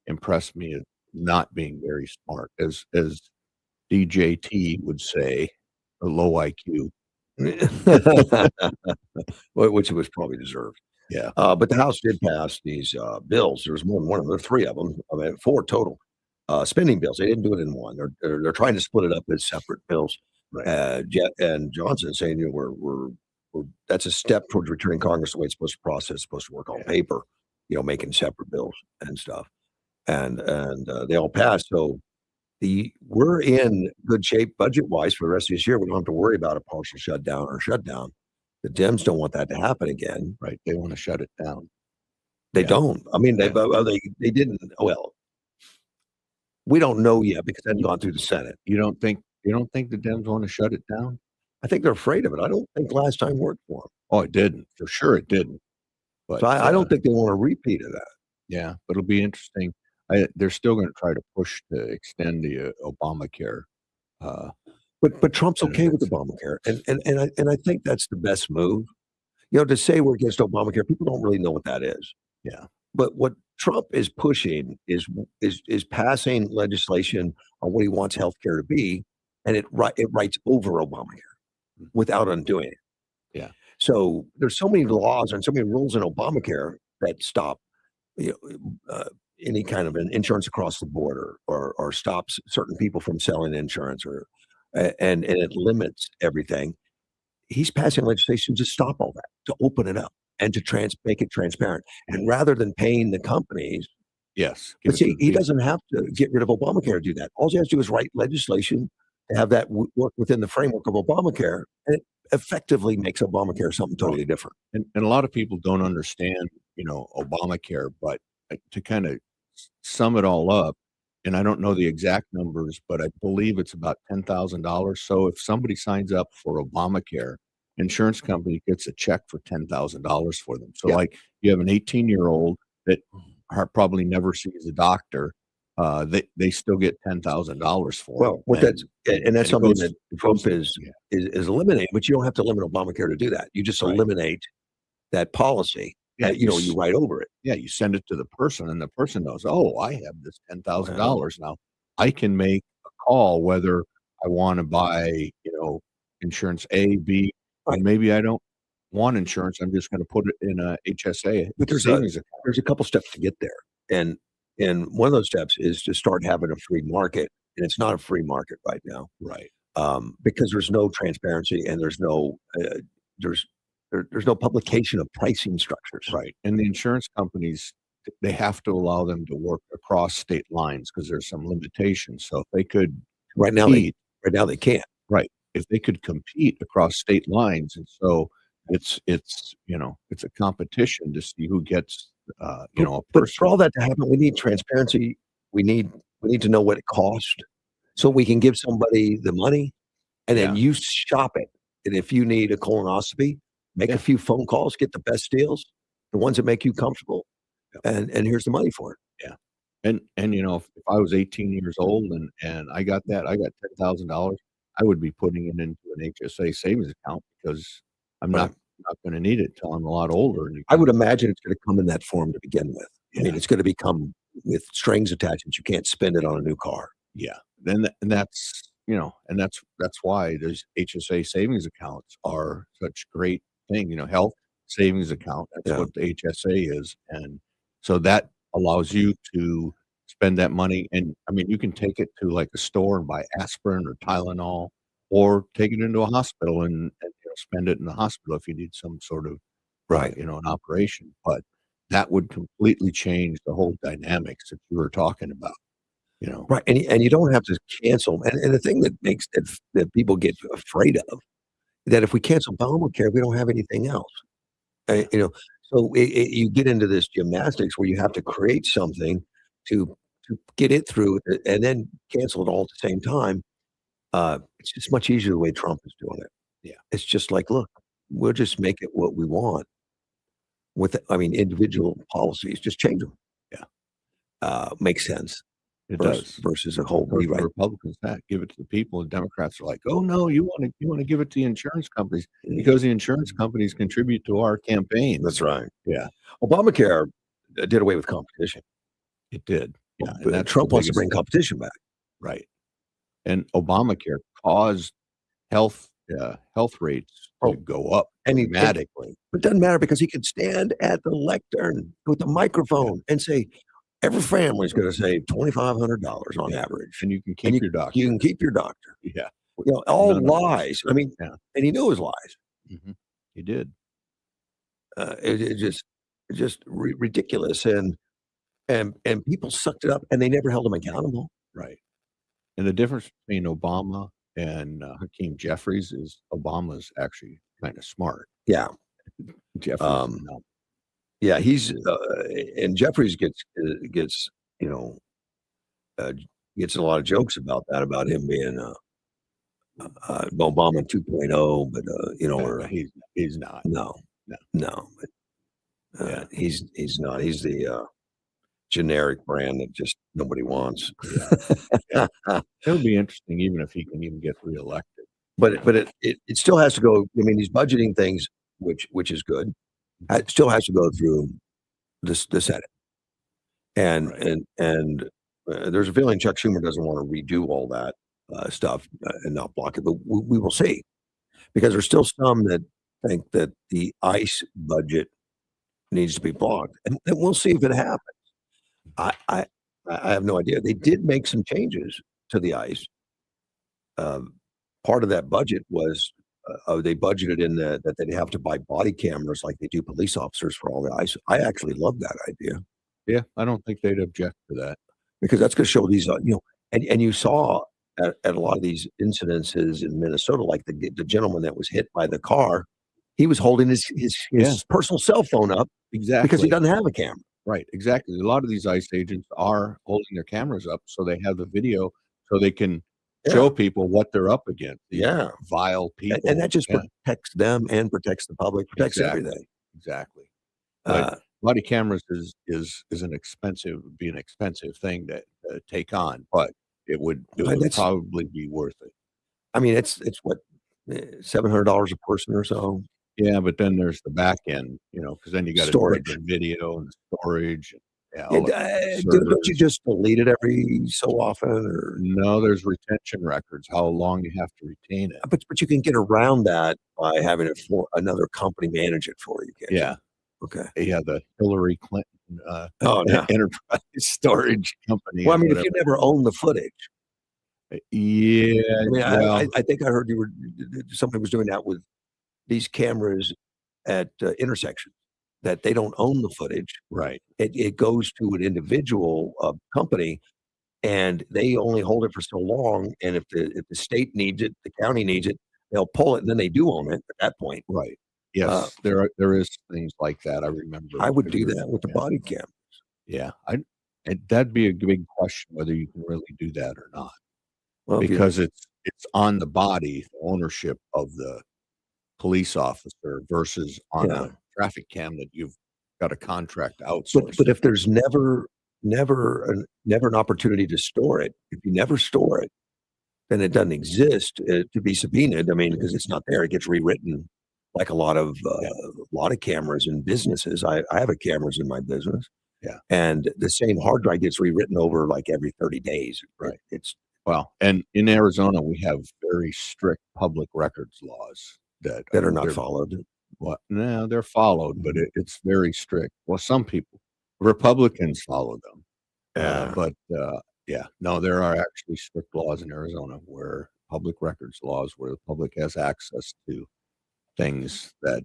impressed me as not being very smart, as DJT would say, a low IQ. Which was probably deserved. Yeah. But the House did pass these bills. There was more than one of them. There were 3 of them. I mean, 4 total spending bills. They didn't do it in one. They're trying to split it up as separate bills. Right. And Johnson saying, we're that's a step towards returning Congress the way it's supposed to process, supposed to work on paper, making separate bills and stuff. And they all passed. So we're in good shape budget wise for the rest of this year. We don't have to worry about a partial shutdown or shutdown. The Dems don't want that to happen again. Right. They want to shut it down. They don't. I mean, they didn't. Well, we don't know yet because it hasn't gone through the Senate. You don't think the Dems want to shut it down? I think they're afraid of it. I don't think last time worked for them. Oh, it didn't. For sure it didn't. But so I don't think they want a repeat of that. Yeah, but it'll be interesting. They're still going to try to push to extend the Obamacare. But Trump's okay with Obamacare, and I think that's the best move. To say we're against Obamacare, people don't really know what that is. Yeah. But what Trump is pushing is passing legislation on what he wants healthcare to be, and it writes over Obamacare without undoing it. Yeah. So there's so many laws and so many rules in Obamacare that stop any kind of an insurance across the border or stops certain people from selling insurance and it limits everything. He's passing legislation to stop all that, to open it up and to make it transparent. And rather than paying the companies, yes, but see, he doesn't have to get rid of Obamacare to do that. All he has to do is write legislation to have that work within the framework of Obamacare, and it effectively makes Obamacare something totally different. And a lot of people don't understand, Obamacare, but to kind of sum it all up, and I don't know the exact numbers, but I believe it's about $10,000. So if somebody signs up for Obamacare, insurance company gets a check for $10,000 for them. So like you have an 18-year-old that probably never sees a doctor. They still get $10,000 for. Well, that's something that Trump is eliminating, but you don't have to limit Obamacare to do that. You just eliminate that policy Yeah, you write over it. yeah, you send it to the person, and the person knows, oh, I have this $10,000 now. I can make a call whether I want to buy, insurance A, B, Right. and maybe I don't want insurance. I'm just going to put it in a HSA But savings account. there's a couple steps to get there, and one of those steps is to start having a free market, and it's not a free market right now, Right. because there's no transparency and there's no there's no publication of pricing structures. Right. And the insurance companies, they have to allow them to work across state lines because there's some limitations. So if they could Right now, compete, they can't. right, if they could compete across state lines, and so it's a competition to see who gets a But person. for all that to happen, we need transparency. We need to know what it costs, so we can give somebody the money, and then you shop it. And if you need a colonoscopy, make Yeah. a few phone calls, get the best deals, the ones that make you comfortable, and here's the money for it. Yeah. And if I was 18 years old and I got $10,000, I would be putting it into an HSA savings account because I'm Right. not going to need it till I'm a lot older. And I would imagine it's going to come in that form to begin with. I mean, Yeah. it's going to become with strings attached that you can't spend it on a new car. Yeah. And that's why those HSA savings accounts are such a great thing, health savings account. That's Yeah. what the HSA is. And so that allows you to spend that money. And I mean, you can take it to like a store and buy aspirin or Tylenol, or take it into a hospital and spend it in the hospital if you need some sort of, Right. an operation. But that would completely change the whole dynamics that you were talking about. Right, and you don't have to cancel. And the thing that makes that people get afraid of, that if we cancel Obamacare, we don't have anything else. So you get into this gymnastics where you have to create something to get it through, and then cancel it all at the same time. It's just much easier the way Trump is doing it. Yeah. It's just like, look, we'll just make it what we want with, individual policies, just change them. Yeah. Makes sense. It does. Versus a whole Because the rewrite. Republicans give it to the people, and Democrats are like, "Oh no, you want to give it to the insurance companies because the insurance companies contribute to our campaigns." That's right. Yeah, Obamacare did away with competition. it did. Yeah, But that's Trump the wants to biggest bring thing. competition back. Right. And Obamacare caused health rates to go up And dramatically. But it doesn't matter because he could stand at the lectern with a microphone and say, every family is going to save $2,500 on average. And you can keep your doctor. You can keep your doctor. Yeah. All None of those. lies. I mean, Yeah. and he knew it was lies. Mhm. He did. It's just ridiculous. And people sucked it up and they never held him accountable. Right. And the difference between Obama and Hakeem Jeffries is Obama's actually kind of smart. Yeah. Jeffries, no. Yeah. And Jeffries gets, gets a lot of jokes about that, about him being, Obama 2.0, but, or He's not. no, but, Yeah. he's not. He's the, generic brand that just nobody wants. Yeah. It'll be interesting even if he can even get reelected. But it still has to go. I mean, he's budgeting things, which is good. It still has to go through the Senate, and Right. and there's a feeling Chuck Schumer doesn't want to redo all that stuff and not block it. But we will see, because there's still some that think that the ICE budget needs to be blocked, and we'll see if it happens. I have no idea. They did make some changes to the ICE. Part of that budget was they budgeted in that they'd have to buy body cameras like they do police officers for all the ICE. I actually love that idea Yeah, I don't think they'd object to that. because that's going to show these, and you saw at a lot of these incidences in Minnesota, like the gentleman that was hit by the car, he was holding his Yeah. personal cell phone up Exactly. because he doesn't have a camera. Right, exactly. A lot of these ICE agents are holding their cameras up so they have the video so they can show people what they're up against. These Yeah. vile people. And that just Yeah, protects them and protects the public, protects Exactly. everything. exactly. Uh, But body cameras is an expensive thing to take on, but it would that's- probably be worth it. I mean, it's what, $700 a person or so. Yeah, but then there's the back end, because then you got to do Storage. the video and the storage. Yeah, Yeah, all the don't you servers. just delete it every so often, or No, there's retention records, how long you have to retain it. but you can get around that by having it for another company manage it for you, can't you? Yeah, Okay. yeah, the Hillary Clinton Oh, no. enterprise storage company. Well, I or mean, if whatever. you never own the footage, Yeah, I mean, well, I think I heard somebody was doing that with these cameras at intersections, that they don't own the footage. right. It goes to an individual company, and they only hold it for so long. And if the state needs it, the county needs it, they'll pull it, and then they do own it at that point. Right. Uh, Yes, there is things like that. I remember I would because do that with the body cam. yeah, and that'd be a big question whether you can really do that or not, Well, if you, because it's on the body, the ownership of the police officer versus on yeah, a traffic cam that you've got a contract but outsourced. if there's never an opportunity to store it, if you never store it, then it doesn't exist to be subpoenaed. I mean, because it's not there, it gets rewritten. Like a lot of cameras in businesses. I have a cameras in my business. Yeah. And the same hard drive gets rewritten over like every 30 days. Right. It's Well, and in Arizona, we have very strict public records laws that that are not they're followed. Well, no, they're followed, but it's very strict. Well, some people, Republicans follow them, but yeah, no, there are actually strict laws in Arizona where public records laws where the public has access to things that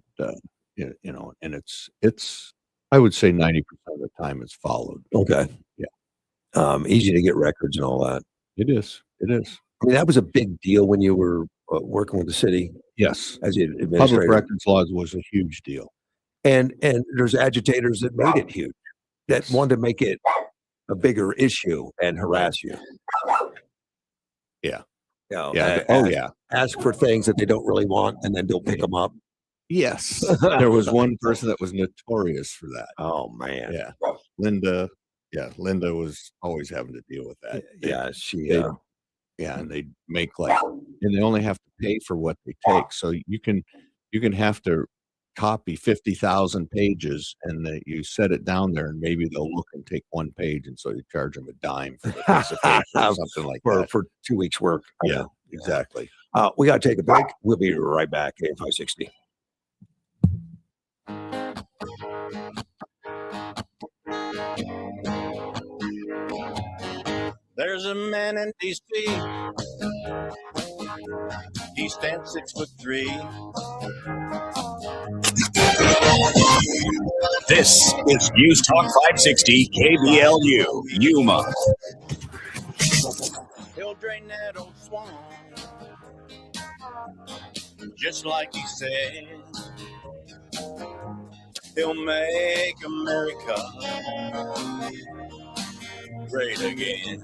and it's I would say 90% of the time it's followed. Okay. Yeah. Easy to get records and all that. It is. It is. I mean, that was a big deal when you were working with the city Yes. as the Public administrator. records laws was a huge deal. And there's agitators that made it huge, that wanted to make it a bigger issue and harass you. Yeah. You know, Yeah. a- Oh, ask, yeah. ask for things that they don't really want, and then don't pick them up. Yes. There was one person that was notorious for that. Oh man. Yeah. Linda. Yeah. Linda was always having to deal with that. Yeah. She. they- Yeah. And they make and they only have to pay for what they take. So you can have to copy 50,000 pages and that you set it down there and maybe they'll look and take one page. And so you charge them a dime for the piece of paper or something like that. for 2 weeks work. Yeah, exactly. We got to take a break. We'll be right back. AM 560. There's a man in D.C. He stands 6'3". This is News Talk 560 KBLU, Yuma. He'll drain that old swamp, just like he said. He'll make America great again.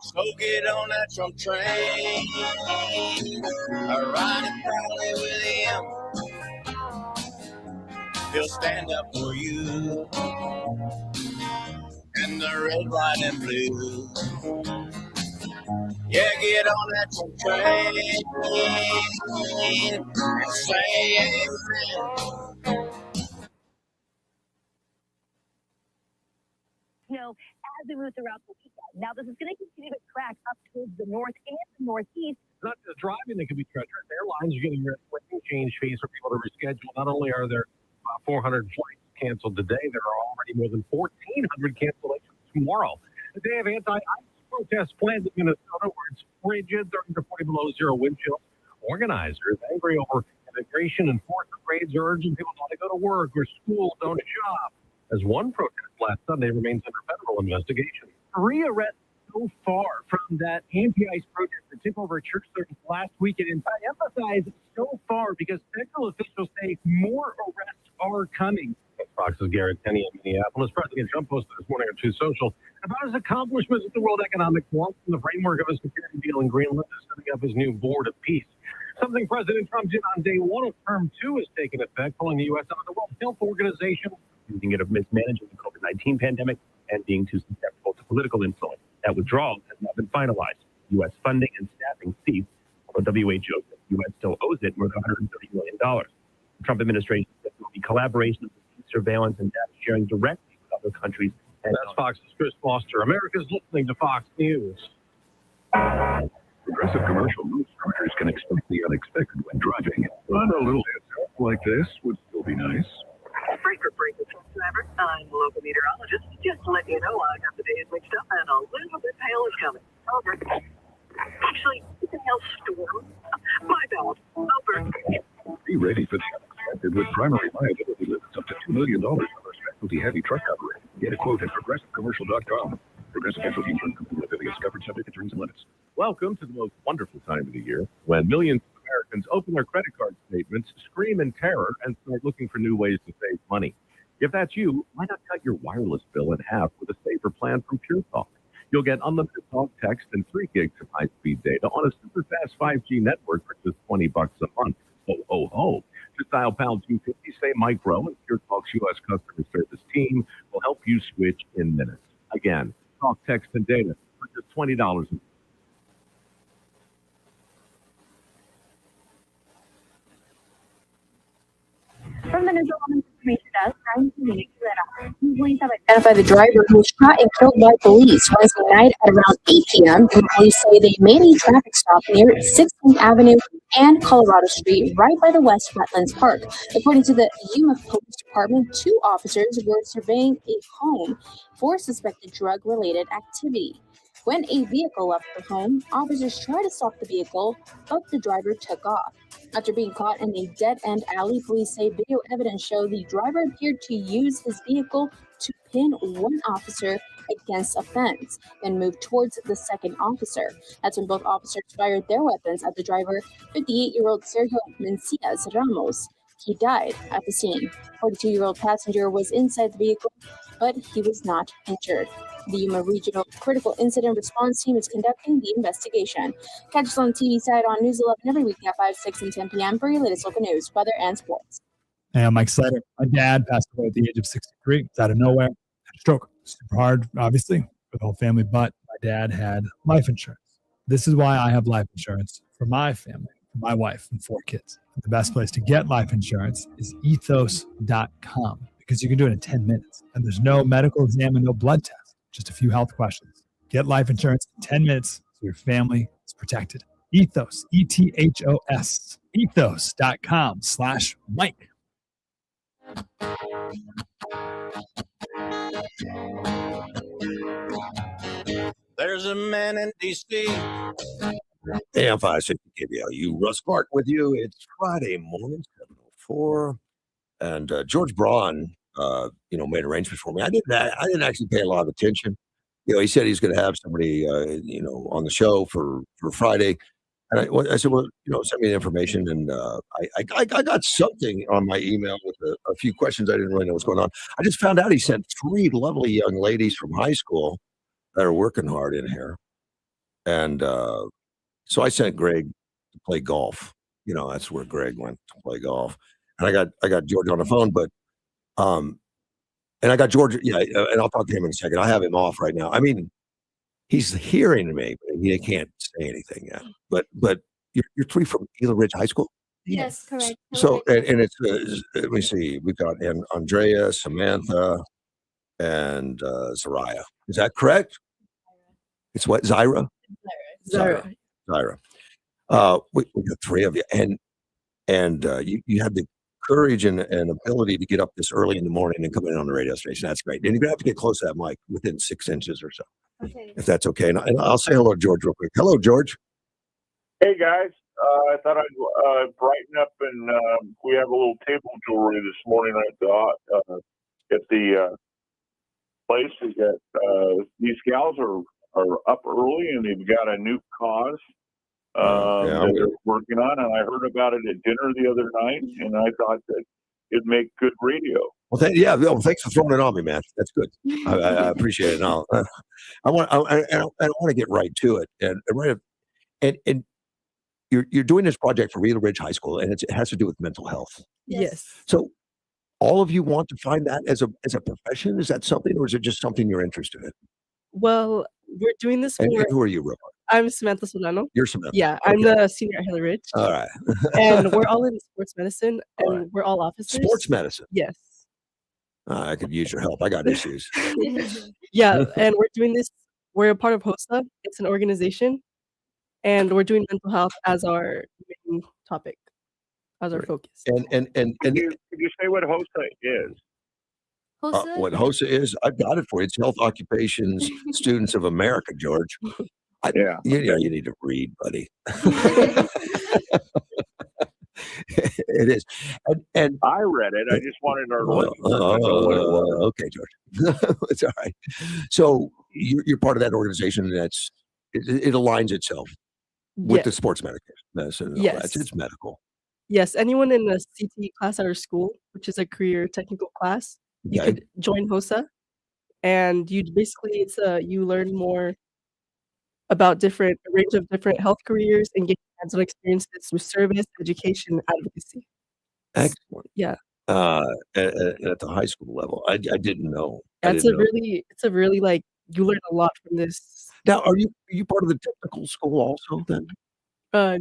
So get on that Trump train, ride it proudly with him. He'll stand up for you and the red, white, and blue. Yeah, get on that Trump train and say amen. As we move throughout the weekend. Now, this is going to continue to track up towards the north and the northeast. Not just driving that can be treacherous. Airlines are getting ready to change fees for people to reschedule. Not only are there 400 flights canceled today, there are already more than 1,400 cancellations tomorrow. The day of anti-ICE protests planned in Minnesota where it's frigid, 30 to 40 below zero wind chills. Organizers angry over immigration enforcement raids are urging people not to go to work or school, don't shop. As one protest last Sunday remains under federal investigation. 3 arrests so far from that anti-ICE protest that took over church service last weekend. And I emphasize so far because federal officials say more arrests are coming. Fox's Garrett Tenney in Minneapolis. President Trump posted this morning on Truth Social about his accomplishments at the World Economic Forum in the framework of a security deal in Greenland is setting up his new board of peace. Something President Trump did on day one of term 2 has taken effect, pulling the U.S. out of the World Health Organization, using it of mismanaging the COVID-19 pandemic and being too susceptible to political influence. That withdrawal has not been finalized. U.S. funding and staffing ceased, although WHO The U.S. still owes it more than $130 million. The Trump administration said there will be collaboration, surveillance, and data sharing directly with other countries. And that's Fox's Chris Foster. America's listening to Fox News. Progressive Commercial moves drivers can expect the unexpected when driving. But a little heads up like this would still be nice. Breaker, truck driver. I'm a local meteorologist. Just to let you know, I got the days mixed up and a little bit hail is coming. Over. Actually, it's a hailstorm. My bad. Over. Be ready for the unexpected with primary liability limits up to $2 million on our specialty heavy truck coverage. Get a quote at progressivecommercial.com. Progressive Casualty Insurance Company affiliates covered subject to terms and limits. Welcome to the most wonderful time of the year when millions of Americans open their credit card statements, scream in terror, and start looking for new ways to save money. If that's you, why not cut your wireless bill in half with a safer plan from Pure Talk? You'll get unlimited talk, text, and 3 gigs of high-speed data on a super fast 5G network for just $20 a month. Ho, ho, ho. Just dial pound 250, say micro, and Pure Talk's U.S. customer service team will help you switch in minutes. Again, talk, text, and data for just $20 a month. From the News 11 Information Desk, I'm Community Leda. Police have identified the driver who was shot and killed by police Wednesday night at around 8 p.m. Police say they made a traffic stop near 16th Avenue and Colorado Street, right by the West Wetlands Park. According to the Yuma Police Department, 2 officers were surveying a home for suspected drug-related activity. When a vehicle left the home, officers tried to stop the vehicle, but the driver took off. After being caught in a dead-end alley, police say video evidence showed the driver appeared to use his vehicle to pin one officer against a fence, then moved towards the second officer. That's when both officers fired their weapons at the driver, 58-year-old Sergio Mencias Ramos. He died at the scene. 42-year-old passenger was inside the vehicle, but he was not injured. The Yuma Regional Critical Incident Response Team is conducting the investigation. Catch us on the TV side on News 11 every weekday at 5, 6, and 10 p.m. for your latest local news, weather, and sports. Hey, I'm Mike Slater. My dad passed away at the age of 63. It's out of nowhere. Had a stroke. Super hard, obviously, for the whole family, but my dad had life insurance. This is why I have life insurance for my family, for my wife, and 4 kids. The best place to get life insurance is ethos.com because you can do it in 10 minutes. And there's no medical exam and no blood test. Just a few health questions. Get life insurance in 10 minutes so your family is protected. Ethos, E-T-H-O-S, ethos.com/Mike. There's a man in D.C. AM 560 KBLU, Russ Clark with you. It's Friday morning, 7:04, and George Braun, made arrangements for me. I didn't actually pay a lot of attention. He said he's going to have somebody, on the show for Friday, and I said, well, send me the information, and I got something on my email with a few questions. I didn't really know what's going on. I just found out he sent 3 lovely young ladies from high school that are working hard in here, and so I sent Greg to play golf. That's where Greg went to play golf, and I got George on the phone, but and I got George, and I'll talk to him in a second. I have him off right now. I mean, he's hearing me, but he can't say anything yet. But you're 3 from Gila Ridge High School? Yes, correct. So, and it's, let me see, we've got Andrea, Samantha, and Zariah. Is that correct? It's what, Zyra? Zyra. We got 3 of you, and you had the courage and ability to get up this early in the morning and come in on the radio station. That's great. And you're gonna have to get close to that mic within 6 inches or so, if that's okay. And I'll say hello to George real quick. Hello, George. Hey guys, I thought I'd brighten up, and we have a little table jewelry this morning at the place. We got these gals are up early, and they've got a new cause that they're working on, and I heard about it at dinner the other night, and I thought that it'd make good radio. Well, thanks for throwing it on me, man. That's good. I appreciate it. Now, I want to get right to it, and you're doing this project for Gila Ridge High School, and it has to do with mental health. Yes. So, all of you want to find that as a profession? Is that something, or is it just something you're interested in? Well, we're doing this for. And who are you, Rob? I'm Samantha Solano. You're Samantha. Yeah, I'm Okay. the senior at Hillary Rich. All right. And we're all in sports medicine, All and we're all officers. Sports medicine. Yes. I could use your help. I got issues. Yeah, and we're doing this. We're a part of HOSA. It's an organization, and we're doing mental health as our main topic, as our focus. And Could you say what HOSA is? What HOSA is, I've got it for you. It's Health Occupations Students of America, George. Yeah. You need to read, buddy. It is. And I read it. I just wanted our listeners to know what it was. Okay, George. It's all right. So you're part of that organization, and it aligns itself with Yes. the sports medicine. And all that. Yes. It's medical. Yes, anyone in a CT class at our school, which is a career technical class, you Okay. could join HOSA, and you learn more about a range of different health careers and gain hands-on experiences with service, education, and advocacy. Excellent. Yeah. At the high school level, I didn't know. It's a really like you learn a lot from this. Now, are you part of the technical school also then? No,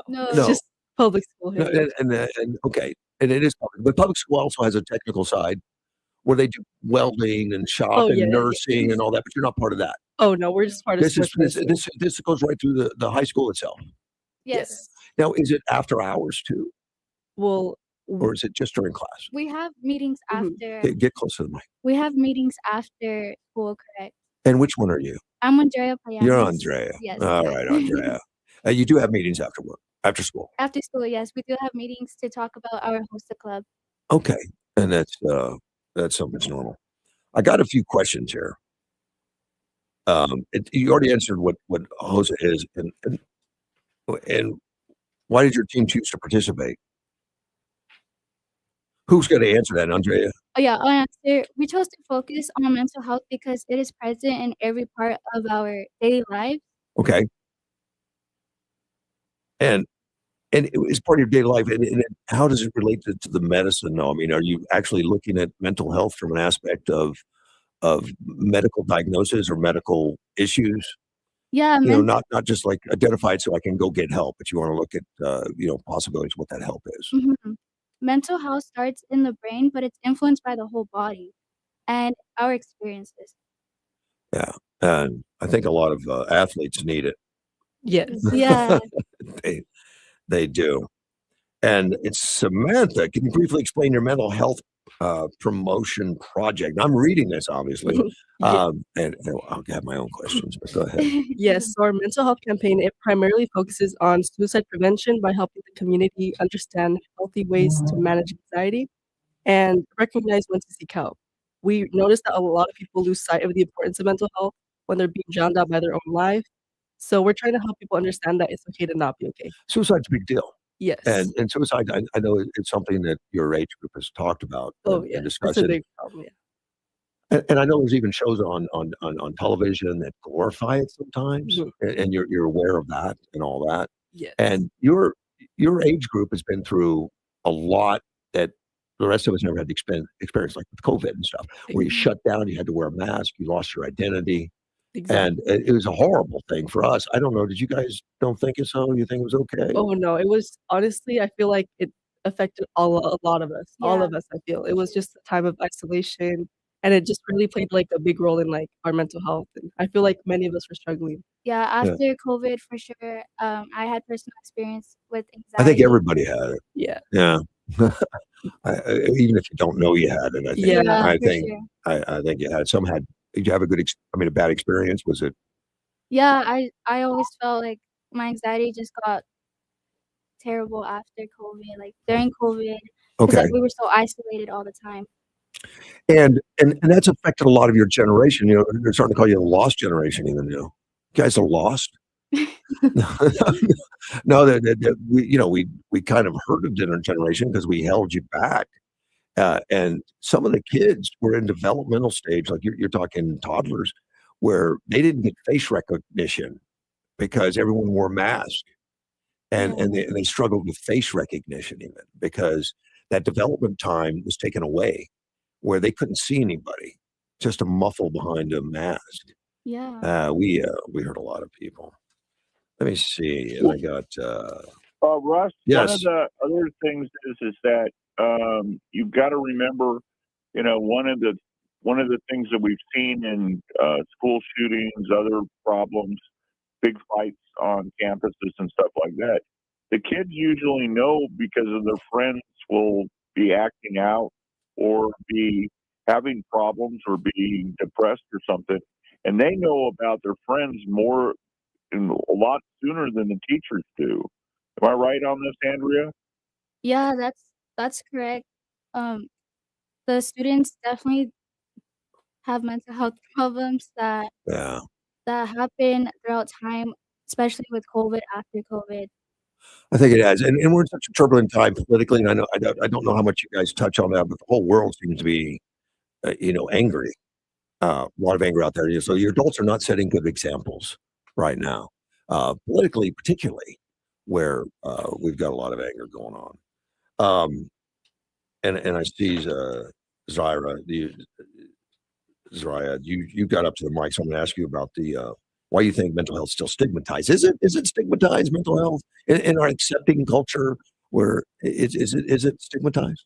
No. just public school No, here. and okay, and it is public, but public school also has a technical side where they do welding and shop Oh, and yeah, yeah. nursing and all that, but you're not part of that. Oh no, we're just part of This is sports medicine. this goes right through the high school itself. Yes. Now, is it after hours too, Well, or is it just during class? We have meetings after. Get close to the mic. We have meetings after school, correct? And which one are you? I'm Andrea Payanis. You're Andrea. Yes. All right, Andrea. You do have meetings after work, after school. After school, yes. We do have meetings to talk about our HOSA club. Okay, and that's so much normal. I got a few questions here. You already answered what HOSA is, and why did your team choose to participate? Who's going to answer that, Andrea? Oh yeah, I'll answer. We chose to focus on mental health because it is present in every part of our daily lives. Okay, and it's part of your daily life. And how does it relate to the medicine? Though, I mean, are you actually looking at mental health from an aspect of medical diagnosis or medical issues? Yeah, Not just like identify it so I can go get help, but you want to look at possibilities what that help is. Mhm. Mental health starts in the brain, but it's influenced by the whole body and our experiences. Yeah, and I think a lot of athletes need it. Yes. Yeah. They do. And it's Samantha. Can you briefly explain your mental health promotion project? I'm reading this, obviously, and I'll have my own questions, but go ahead. Yes, so our mental health campaign, it primarily focuses on suicide prevention by helping the community understand healthy ways to manage anxiety and recognize when to seek help. We noticed that a lot of people lose sight of the importance of mental health when they're being drowned out by their own life. So we're trying to help people understand that it's okay to not be okay. Suicide's a big deal. Yes. And suicide, I know it's something that your age group has talked about yeah, and it's discussed a it. big problem, yeah. And I know there's even shows on television that glorify it sometimes, and you're aware of that and all that. Yes. And your age group has been through a lot that the rest of us never had to experience, like with COVID and stuff, where you shut down, you had to wear a mask, you lost your identity. And it was a horrible thing for us. I don't know. Did you guys don't think it so? You think it was okay? Oh no, it was honestly, I feel like it affected a lot of us. All of us, I feel. It was just a time of isolation, and it just really played like a big role in like our mental health. And I feel like many of us were struggling. Yeah, after COVID, for sure. I had personal experience with anxiety. I think everybody had it. Yeah. Yeah. Even if you don't know you had it, I think. Yeah, I for think. sure. I think you had. Some had. Did you have a bad experience? Was it? Yeah, I always felt like my anxiety just got terrible after COVID, like during COVID, because Okay. like we were so isolated all the time. And that's affected a lot of your generation. They're starting to call you the lost generation, even now. You guys are lost. No, we kind of hurted in our generation because we held you back. And some of the kids were in developmental stage, like you're talking toddlers, where they didn't get face recognition because everyone wore masks, and they struggled with face recognition even because that development time was taken away, where they couldn't see anybody, just a muffle behind a mask. Yeah. We hurt a lot of people. Let me see. And I got Russ, one of yes. the other things is that you've got to remember, one of the things that we've seen in school shootings, other problems, big fights on campuses and stuff like that. The kids usually know because of their friends will be acting out or be having problems or being depressed or something, and they know about their friends more and a lot sooner than the teachers do. Am I right on this, Andrea? Yeah, that's correct. Um, the students definitely have mental health problems Yeah. that happen throughout time, especially with COVID, after COVID. I think it has. And we're in such a turbulent time politically. And I don't know how much you guys touch on that, but the whole world seems to be, angry. A lot of anger out there. So your adults are not setting good examples right now, politically, particularly, where we've got a lot of anger going on. Um, and I see Zyra, Zariah, you got up to the mic, so I'm going to ask you about the why you think mental health is still stigmatized. Is it stigmatized, mental health, in our accepting culture? Where is it stigmatized?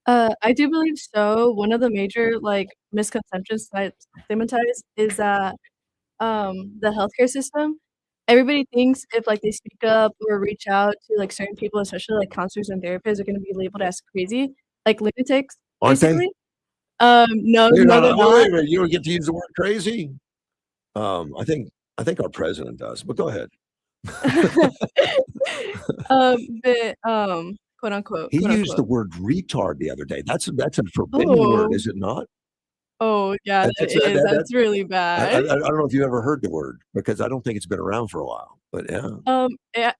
I do believe so. One of the major like misconceptions that stigmatized is that the healthcare system, everybody thinks if like they speak up or reach out to like certain people, especially like counselors and therapists, are going to be labeled as crazy, like lunatics, Aren't they? basically. No, You're no, not. they're Wait not. a minute. You don't get to use the word crazy. I think our president does. But go ahead. But He quote used the unquote. word retard the other day. That's a forbidden word, Oh, is it not? oh yeah, that That's is. that. That's really I bad. don't know if you ever heard the word because I don't think it's been around for a while. But yeah, It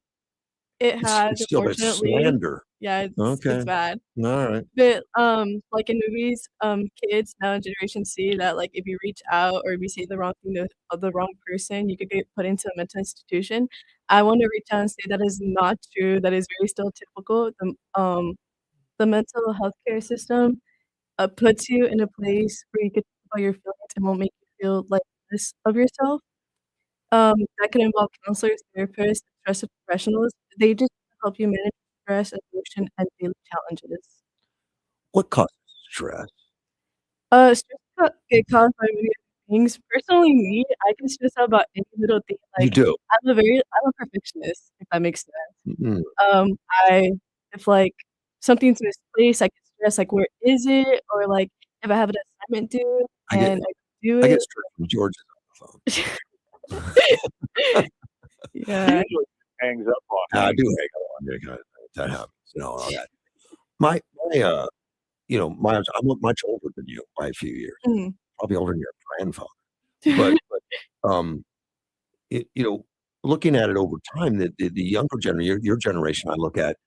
it has it's still but unfortunately. slander. Yeah, Okay, it's bad. all right. But, like in movies, kids now in Generation C that like if you reach out or if you say the wrong thing to the wrong person, you could get put into a mental institution. I want to reach out and say that is not true. That is very still typical. The mental health care system puts you in a place where you can talk about your feelings and won't make you feel like less of yourself. That can involve counselors, therapists, stress professionals. They just help you manage stress, emotion, and daily challenges. What causes stress? Stress get caused by many different things. Personally, me, I can stress out about any little thing. You Like do. I'm a perfectionist, if that makes sense. Mm, I if like something's misplaced, I get stressed. Like where is it? Or like if I have an assignment due I get and I do I get it. stressed from George's on the phone. He Yeah. usually hangs up on I me. do hang on. That happens. All that. My my I'm much older than you by a few years. Mhm. Probably older than your grandfather. But it, looking at it over time, the younger generation, your generation, I look at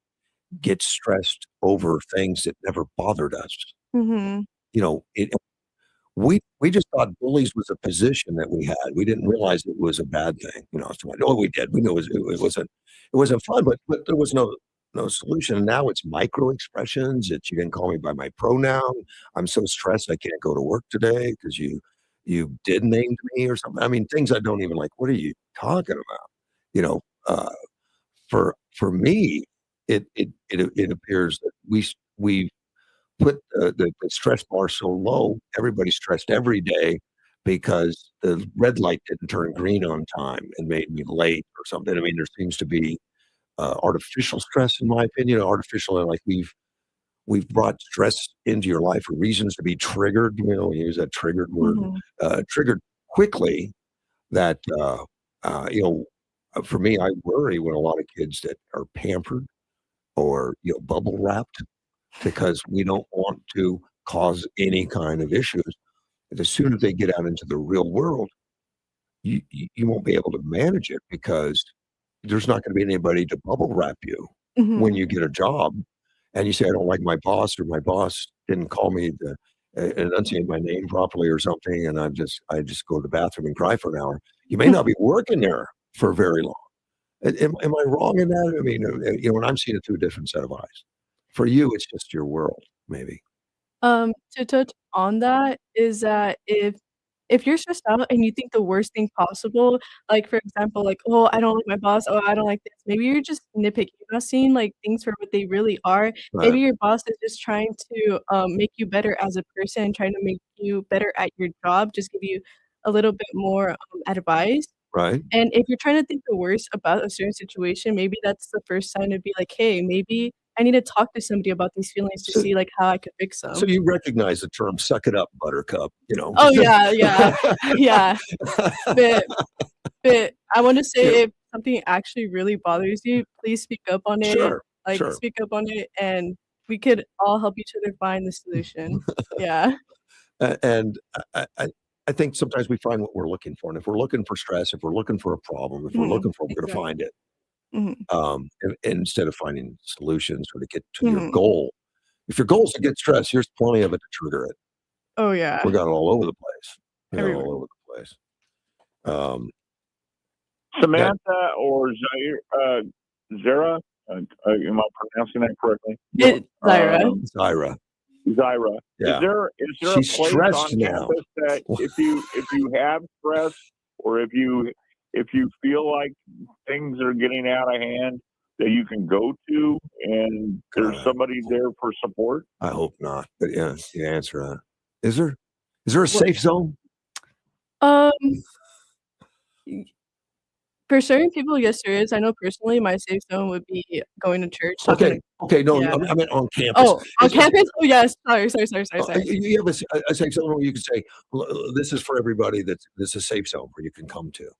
gets stressed over things that never bothered us. Mhm. It we just thought bullies was a position that we had. We didn't realize it was a bad thing. So we did. We knew it wasn't fun, but there was no solution. And now it's micro expressions. It's you didn't call me by my pronoun. I'm so stressed I can't go to work today because you did name me or something. I mean, things I don't even like. What are you talking about? You know, uh, for me, it appears that we put the stress bar so low, everybody's stressed every day because the red light didn't turn green on time and made me late or something. I mean, there seems to be artificial stress, in my opinion, artificial, and like we've brought stress into your life for reasons to be triggered. We use that triggered word, Mhm. triggered quickly. That for me, I worry when a lot of kids that are pampered or bubble wrapped because we don't want to cause any kind of issues. And as soon as they get out into the real world, you won't be able to manage it because there's not going to be anybody to bubble wrap you when Mhm. you get a job and you say, I don't like my boss or my boss didn't call me to enunciate my name properly or something. And I just go to the bathroom and cry for an hour. You may not be working there for very long. Am I wrong in that? I mean, when I'm seeing it through a different set of eyes. For you, it's just your world, maybe. To touch on that is that if if you're stressed out and you think the worst thing possible, like, for example, like, "Oh, I don't like my boss. Oh, I don't like this." Maybe you're just nitpicking. You're not seeing, like, things for what they really are. Right. Maybe your boss is just trying to, make you better as a person, trying to make you better at your job, just give you a little bit more, advice. Right. And if you're trying to think the worst about a certain situation, maybe that's the first sign to be like, "Hey, maybe I need to talk to somebody about these feelings to So see, like, how I could fix so them." you recognize the term "suck it up, buttercup," you know? Oh, yeah, yeah, yeah. But but I wanna Yeah. say if something actually really bothers you, please speak up on it. Sure, Like, sure. speak up on it, and we could all help each other find the solution. Yeah. And I think sometimes we find what we're looking for, and if we're looking for stress, if we're looking for a problem, if we're Mhm. looking for it, we're gonna Exactly. find it. Mhm. Instead of finding solutions or to get to your Mhm. goal. If your goal is to get stressed, here's plenty of it to trigger it. Oh, We yeah. got it all over the place. We got it Everywhere. all over the place. Um, that Samantha or Zara, am I pronouncing that correctly? Zaira. Zyra. Zyra, Yeah. is there a She's place stressed on now. campus that if you have stress or if you feel like things are getting out of hand that you can go to and there's God, somebody there for support? I hope not. But yeah, the answer. Is there? Is there a What safe zone? um, y for certain people, yes, there is. I know personally, my safe zone would be going to church, talking to. Okay. Okay. No, Yeah. I meant on campus. Oh, on campus? Oh, yes. Sorry. You have a safe zone where you can say, "This is for everybody. This is a safe zone where you can come to."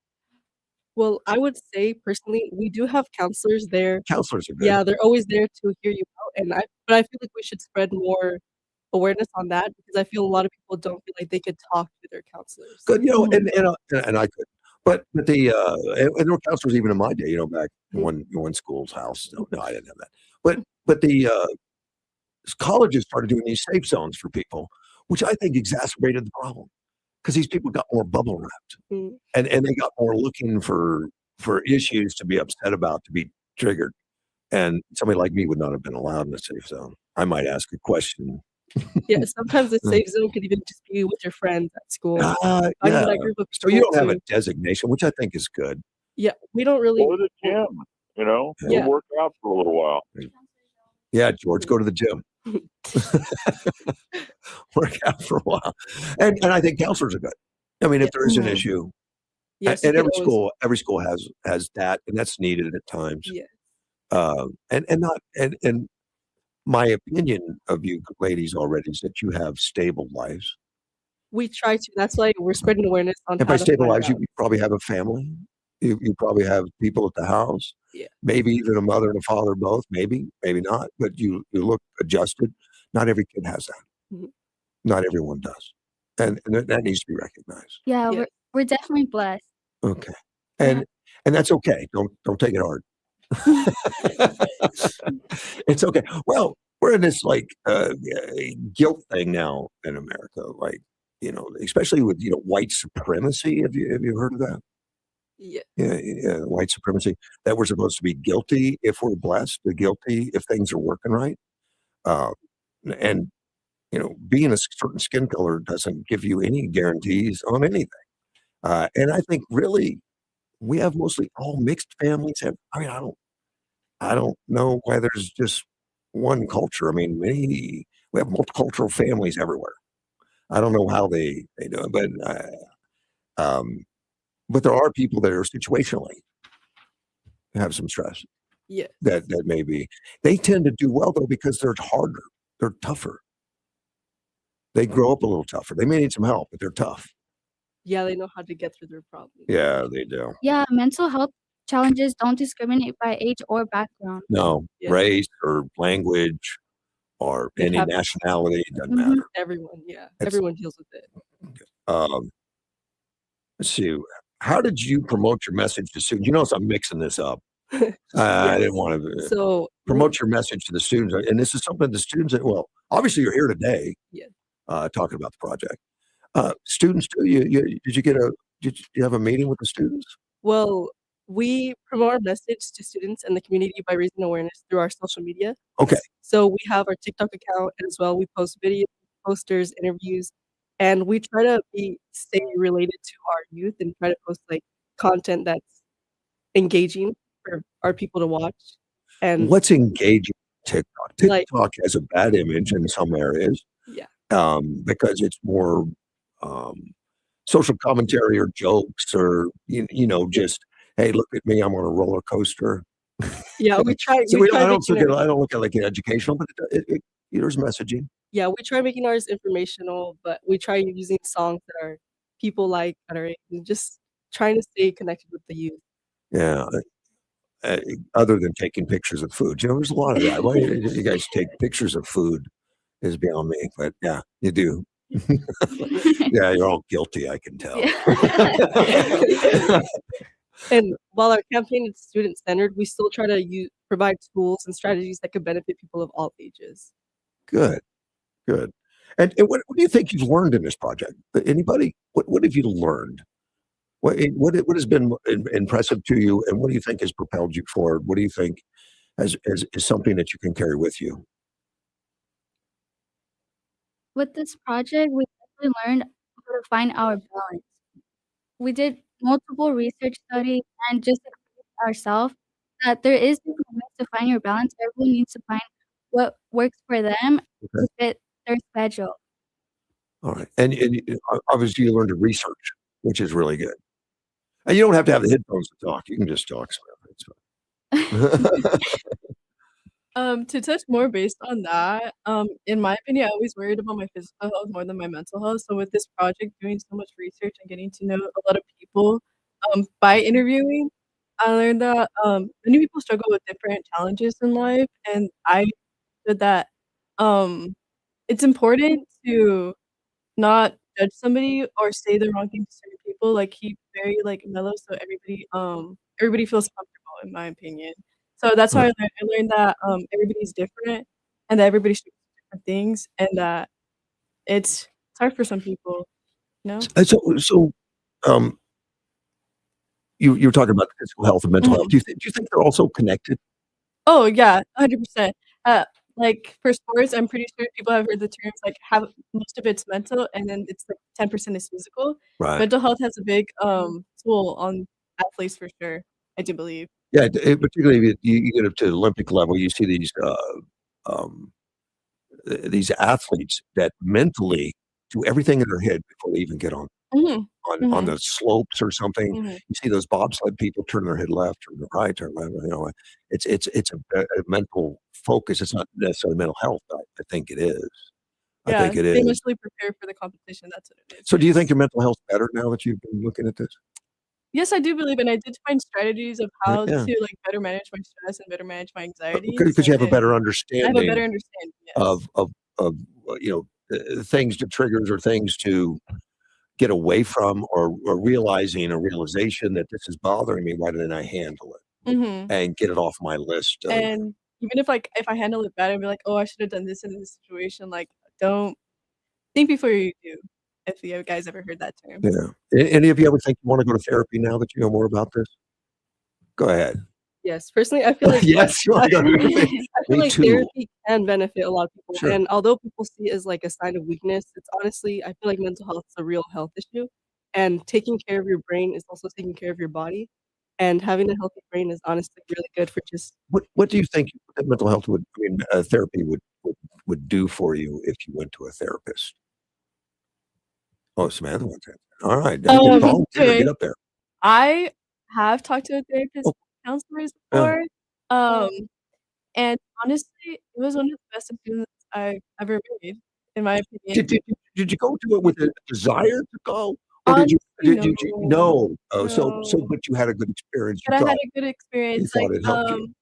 Well, I would say personally, we do have counselors there. Counselors are good. Yeah, they're always there to hear you out, and I feel like we should spread more awareness on that because I feel a lot of people don't feel like they could talk to their counselors. Good, you know, Mhm. and I could, but the and there were counselors even in my day, you know, back in Mhm. one school's house. No, I didn't have that. But the colleges started doing these safe zones for people, which I think exacerbated the problem because these people got more bubble wrapped Mm. and they got more looking for issues to be upset about to be triggered. And somebody like me would not have been allowed in a safe zone. I might ask a question. Yeah, sometimes the safe zone could even just be with your friends at school. Finding Yeah. that group of So you people don't have a to. dezegation, which I think is good. Yeah, we don't really. Or the gym, go Yeah. work out for a little while. Yeah, George, go to the gym. Work out for a while. And I think counselors are good. I mean, if there is an Mhm. issue, Yes, you and could always. every school has that, and that's needed at times. Yeah. And not and my opinion of you ladies already is that you have stable lives. We try to. That's why we're spreading awareness on And how by to stable find lives, out. you probably have a family. You probably have people at the house. Yeah. Maybe even a mother and a father both. Maybe not. But you look adjusted. Not every kid has that. Mhm. Not everyone does, and that needs to be recognized. Yeah, Yes. we're definitely blessed. Okay, Yeah. and that's okay. Don't take it hard. It's okay. Well, we're in this like guilt thing now in America, like especially with white supremacy. Have you heard of that? Yeah. Yeah, white supremacy. That we're supposed to be guilty if we're blessed, guilty if things are working right. Uh, and being a certain skin color doesn't give you any guarantees on anything. And I think really we have mostly all mixed families. I mean, I don't know why there's just one culture. I mean, we have multicultural families everywhere. I don't know how they do it, um, but there are people that are situationally have some stress Yes. that maybe they tend to do well though because they're harder, they're tougher. They grow up a little tougher. They may need some help, but they're tough. Yeah, they know how to get through their problems. Yeah, they do. Yeah, mental health challenges don't discriminate by age or background. No, Yeah. race or language or It any happens. nationality doesn't Mhm. matter. Everyone, yeah. It's Everyone deals with it. um, let's see. How did you promote your message to students? You notice I'm mixing this up. I Yes. didn't want to So promote your message to the students, and this is something the students. Well, obviously you're here today, Yeah. talking about the project. Students too. Did you get did you have a meeting with the students? Well, we promote our message to students and the community by raising awareness through our social media. Okay. So we have our TikTok account as well. We post videos, posters, interviews, and we try to stay related to our youth and try to post, like, content that's engaging for our people to watch, and What's engaging TikTok? like TikTok has a bad image in some areas, yeah. because it's more, um, social commentary or jokes or, just, "Hey, look at me, I'm on a roller coaster." Yeah, So we try I don't making look at it I don't look at, like, educational, but there's messaging. yeah, we try making ours informational, but we try using songs that are people like at our age and just trying to stay connected with the youth. Yeah, uh, other than taking pictures of food. There's a lot of that. Why you guys take pictures of food is beyond me, but yeah, you do. Yeah, you're all guilty, I can tell. And while our campaign is student-centered, we still try to provide tools and strategies that could benefit people of all ages. Good, good. And what do you think you've learned in this project? Anybody? What have you learned? What has been impressive to you, and what do you think has propelled you forward? What do you think is something that you can carry with you? With this project, we definitely learned how to find our balance. We did multiple research studies and just agreed ourselves that there is different ways to find your balance. Everyone needs to find what works for them Okay. to fit their schedule. All right, and obviously you learned to research, which is really good. And you don't have to have the headphones to talk. You can just talk. It's fine. To touch more based on that, in my opinion, I always worried about my physical health more than my mental health. So with this project, doing so much research and getting to know a lot of people, by interviewing, I learned that many people struggle with different challenges in life, and I did that. Um, it's important to not judge somebody or say the wrong thing to certain people. Like keep very like mellow so everybody feels comfortable, in my opinion. So that's how Right. I learned that, everybody's different and that everybody struggles with different things and that it's hard for some people, you know? So, um, you were talking about physical health and mental health. Mhm. Do you think they're also connected? Oh, yeah, 100%. Like, for sports, I'm pretty sure people have heard the terms, like, have most of it's mental, and then it's, like, 10% is physical. Right. Mental health has a big, toll on athletes for sure, I do believe. Yeah, particularly if you get up to the Olympic level, you see um, these athletes that mentally do everything in their head before they even get on Mhm. on Mhm. the slopes or something. Mhm. You see those bobsled people turn their head left, turn their right, turn left. It's a mental focus. It's not necessarily mental health. I think it is. I Yeah, think it they is. mentally prepare for the competition, that's what it is, So, do you think yes. your mental health's better now that you've been looking at this? Yes, I do believe, and I did find strategies of Yeah, how yeah. to, like, better manage my stress and better manage my anxieties, Because you have a better and I have a better understanding understanding, yes. of things to triggers or things to get away from or realizing a realization that this is bothering me. Why didn't I handle it Mhm. and get it off my list of And even if, like, if I handle it bad, I'd be like, "Oh, I should have done this in this situation," like, don't think before you do, if you guys ever heard that term. yeah. Any of you ever think you want to go to therapy now that you know more about this? Go ahead. Yes, personally, I feel like Yes, you wanna go to therapy? I feel Me like too. therapy can benefit a lot of people, Sure. and although people see it as like a sign of weakness, it's honestly I feel like mental health is a real health issue, and taking care of your brain is also taking care of your body, and having a healthy brain is honestly really good for just What do you think that mental health therapy would do for you if you went to a therapist? Oh, Samantha went there. All right, now you volunteer, get Okay. up there. I have talked to a therapist Oh. counselors Yeah. before, um, and honestly, it was one of the best decisions I've ever made, in my opinion. Did you go to it with a desire to go, or Honestly, did you no. no? Oh, so No. but you had a good experience. But I had a good You experience, like, thought it helped you.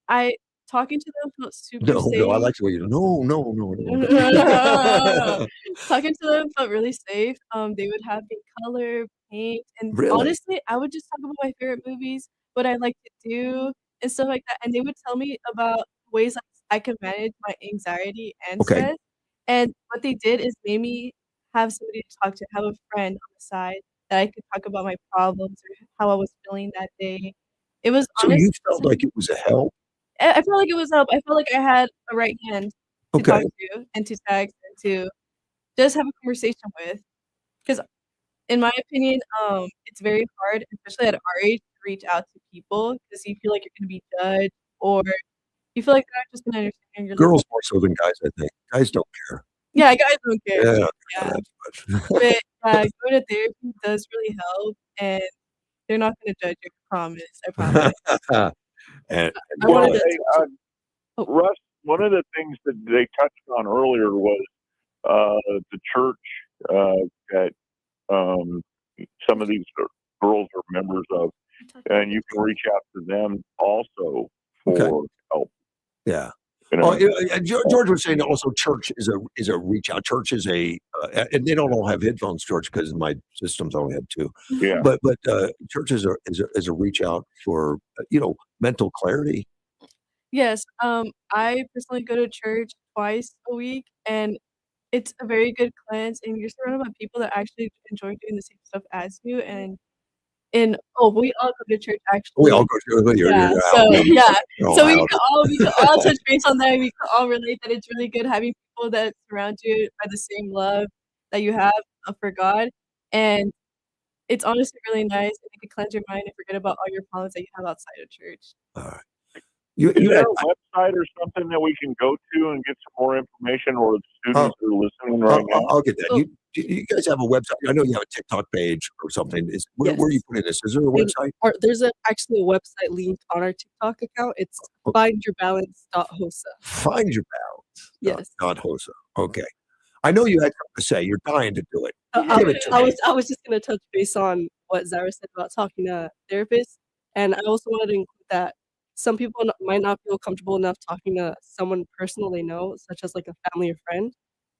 I talking to them felt super No, I safe. like the way you no, no, no, no. Talking to them felt really safe, they would have me color, paint, and Really? honestly, I would just talk about my favorite movies, what I like to do, and stuff like that, and they would tell me about ways I could manage my anxiety and Okay. stress, and what they did is made me have somebody to talk to, have a friend on the side that I could talk about my problems or how I was feeling that day. It was So you felt honestly like it was a help? I felt like it was help. I felt like I had a right hand to talk Okay. to and to text and to just have a conversation with. Because in my opinion, it's very hard, especially at our age, to reach out to people because you feel like you're gonna be judged or you feel like they're not just gonna understand your Girls little. more so than guys, I think. Guys don't care. Yeah, guys don't care. Yeah, they don't Yeah. care that much. But going to therapy does really help, and they're not gonna judge you. I promise. I promise. And I Well, wanted to hey, Russ, one of the things that they touched on earlier was the church that some of these girls are members of, and you can reach out to them also for help. Yeah. You know? George was saying also church is a reach out. Church is and they don't all have headphones, George, because my systems only have two. Yeah. But church is a reach out for mental clarity. Yes, I personally go to church twice a week, and it's a very good cleanse, and you're surrounded by people that actually enjoy doing the same stuff as you, and we all go to church actually. We all go to you're Yeah, out. so yeah, You're so all we out. can all touch base on that. We can all relate that it's really good having people that surround you by the same love that you have for God, and it's honestly really nice, and you can cleanse your mind and forget about all your problems that you have outside of church. All right. Is there a website or something that we can go to and get some more information, or the students that are listening right now? I'll get that. You guys have a website. I know you have a TikTok page or something. Where are you putting this? Is there a website? There's actually a website linked on our TikTok account. It's findyourbalance.hosa. Find your balance. Yes. Not Hosa. Okay. I know you had something to say. You're dying to do it. I Give it to me. was just gonna touch base on what Zara said about talking to therapists, and I also wanted to include that some people might not feel comfortable enough talking to someone personal they know, such as like a family or friend,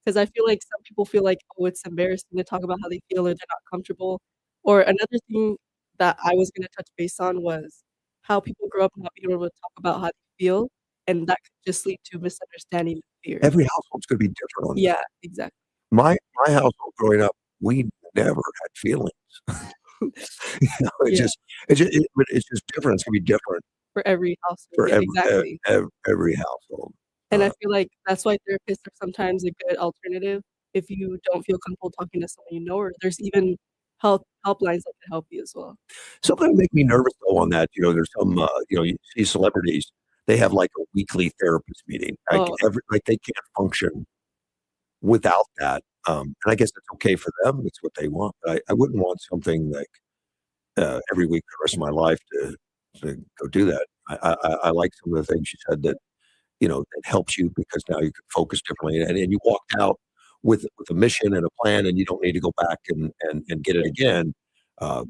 because I feel like some people feel like, oh, it's embarrassing to talk about how they feel or they're not comfortable. Or another thing that I was gonna touch base on was how people grow up not being able to talk about how they feel, and that could just lead to misunderstanding and fear. Every household's going to be different on that. Yeah, exactly. My household growing up, we never had feelings. It's just different. It's going to be different For every household. for Yeah, every, exactly. every household. And I feel like that's why therapists are sometimes a good alternative if you don't feel comfortable talking to someone you know, or there's even helplines that can help you as well. Something that make me nervous though on that, there's some, you see celebrities, they have like a weekly therapist meeting. Like they can't function without that. And I guess it's okay for them. It's what they want. But I wouldn't want something like every week for the rest of my life to go do that. I like some of the things you said that, that helps you because now you can focus differently. And you walked out with a mission and a plan, and you don't need to go back and get it again.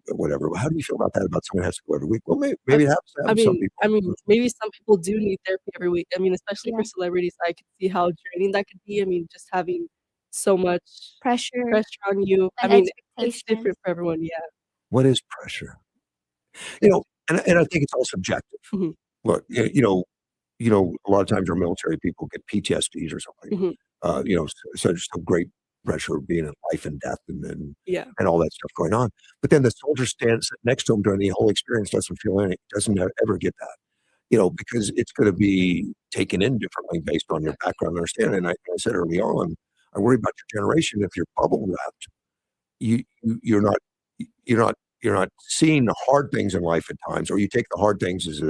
Whatever. How do you feel about that? About someone has to go every week? Well, maybe it happens to some people. Maybe some people do need therapy every week. I mean, especially for celebrities, I can see how draining that could be. I mean, just having so much pressure on you. I and mean, it's expectations. different for everyone. Yeah. What is pressure? And I think it's all subjective. Look, a lot of times our military people get PTSDs or something. So there's some great pressure of being in life and death and all that stuff going on. But then the soldier stands next to him during the whole experience, doesn't feel anything, doesn't ever get that. Because it's going to be taken in differently based on your background and understanding. And I said early on, I worry about your generation. If you're bubble wrapped, you're not seeing the hard things in life at times, or you take the hard things as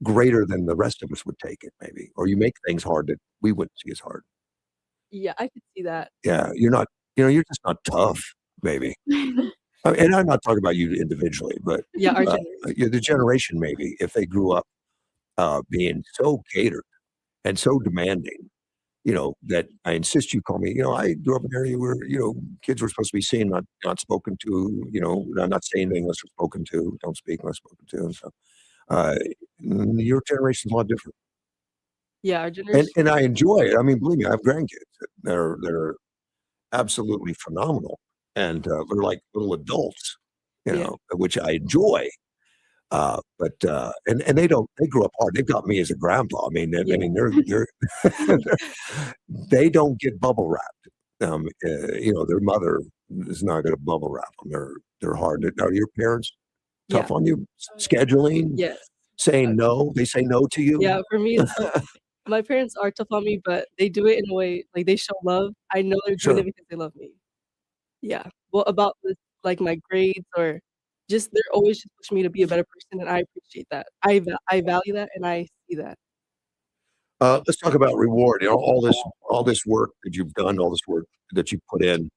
greater than the rest of us would take it, maybe, or you make things hard that we wouldn't see as hard. Yeah, I could see that. Yeah, you're just not tough, maybe. And I'm not talking about you individually, but our generation. the generation, maybe, if they grew up being so catered and so demanding, that I insist you call me. I grew up in an area where, kids were supposed to be seen, not spoken to, not saying anything unless they're spoken to, don't speak unless spoken to. And so your generation's a lot different. Yeah, our generation. And I enjoy it. I mean, believe me, I have grandkids that are absolutely phenomenal. And they're like little adults, which I enjoy. But they grew up hard. They've got me as a grandpa. I mean, they're they don't get bubble wrapped. Their mother is not going to bubble wrap them. They're hard. Are your parents tough on you? Scheduling? Yes. Saying no? They say no to you? Yeah, for me, My parents are tough on me, but they do it in a way like, they show love. I know they're doing Sure. it because they love me. Yeah. Well, about the like, my grades or just they're always just pushing me to be a better person, and I appreciate that. I value that, and I see that. Let's talk about reward. All this work that you've done, all this work that you put in.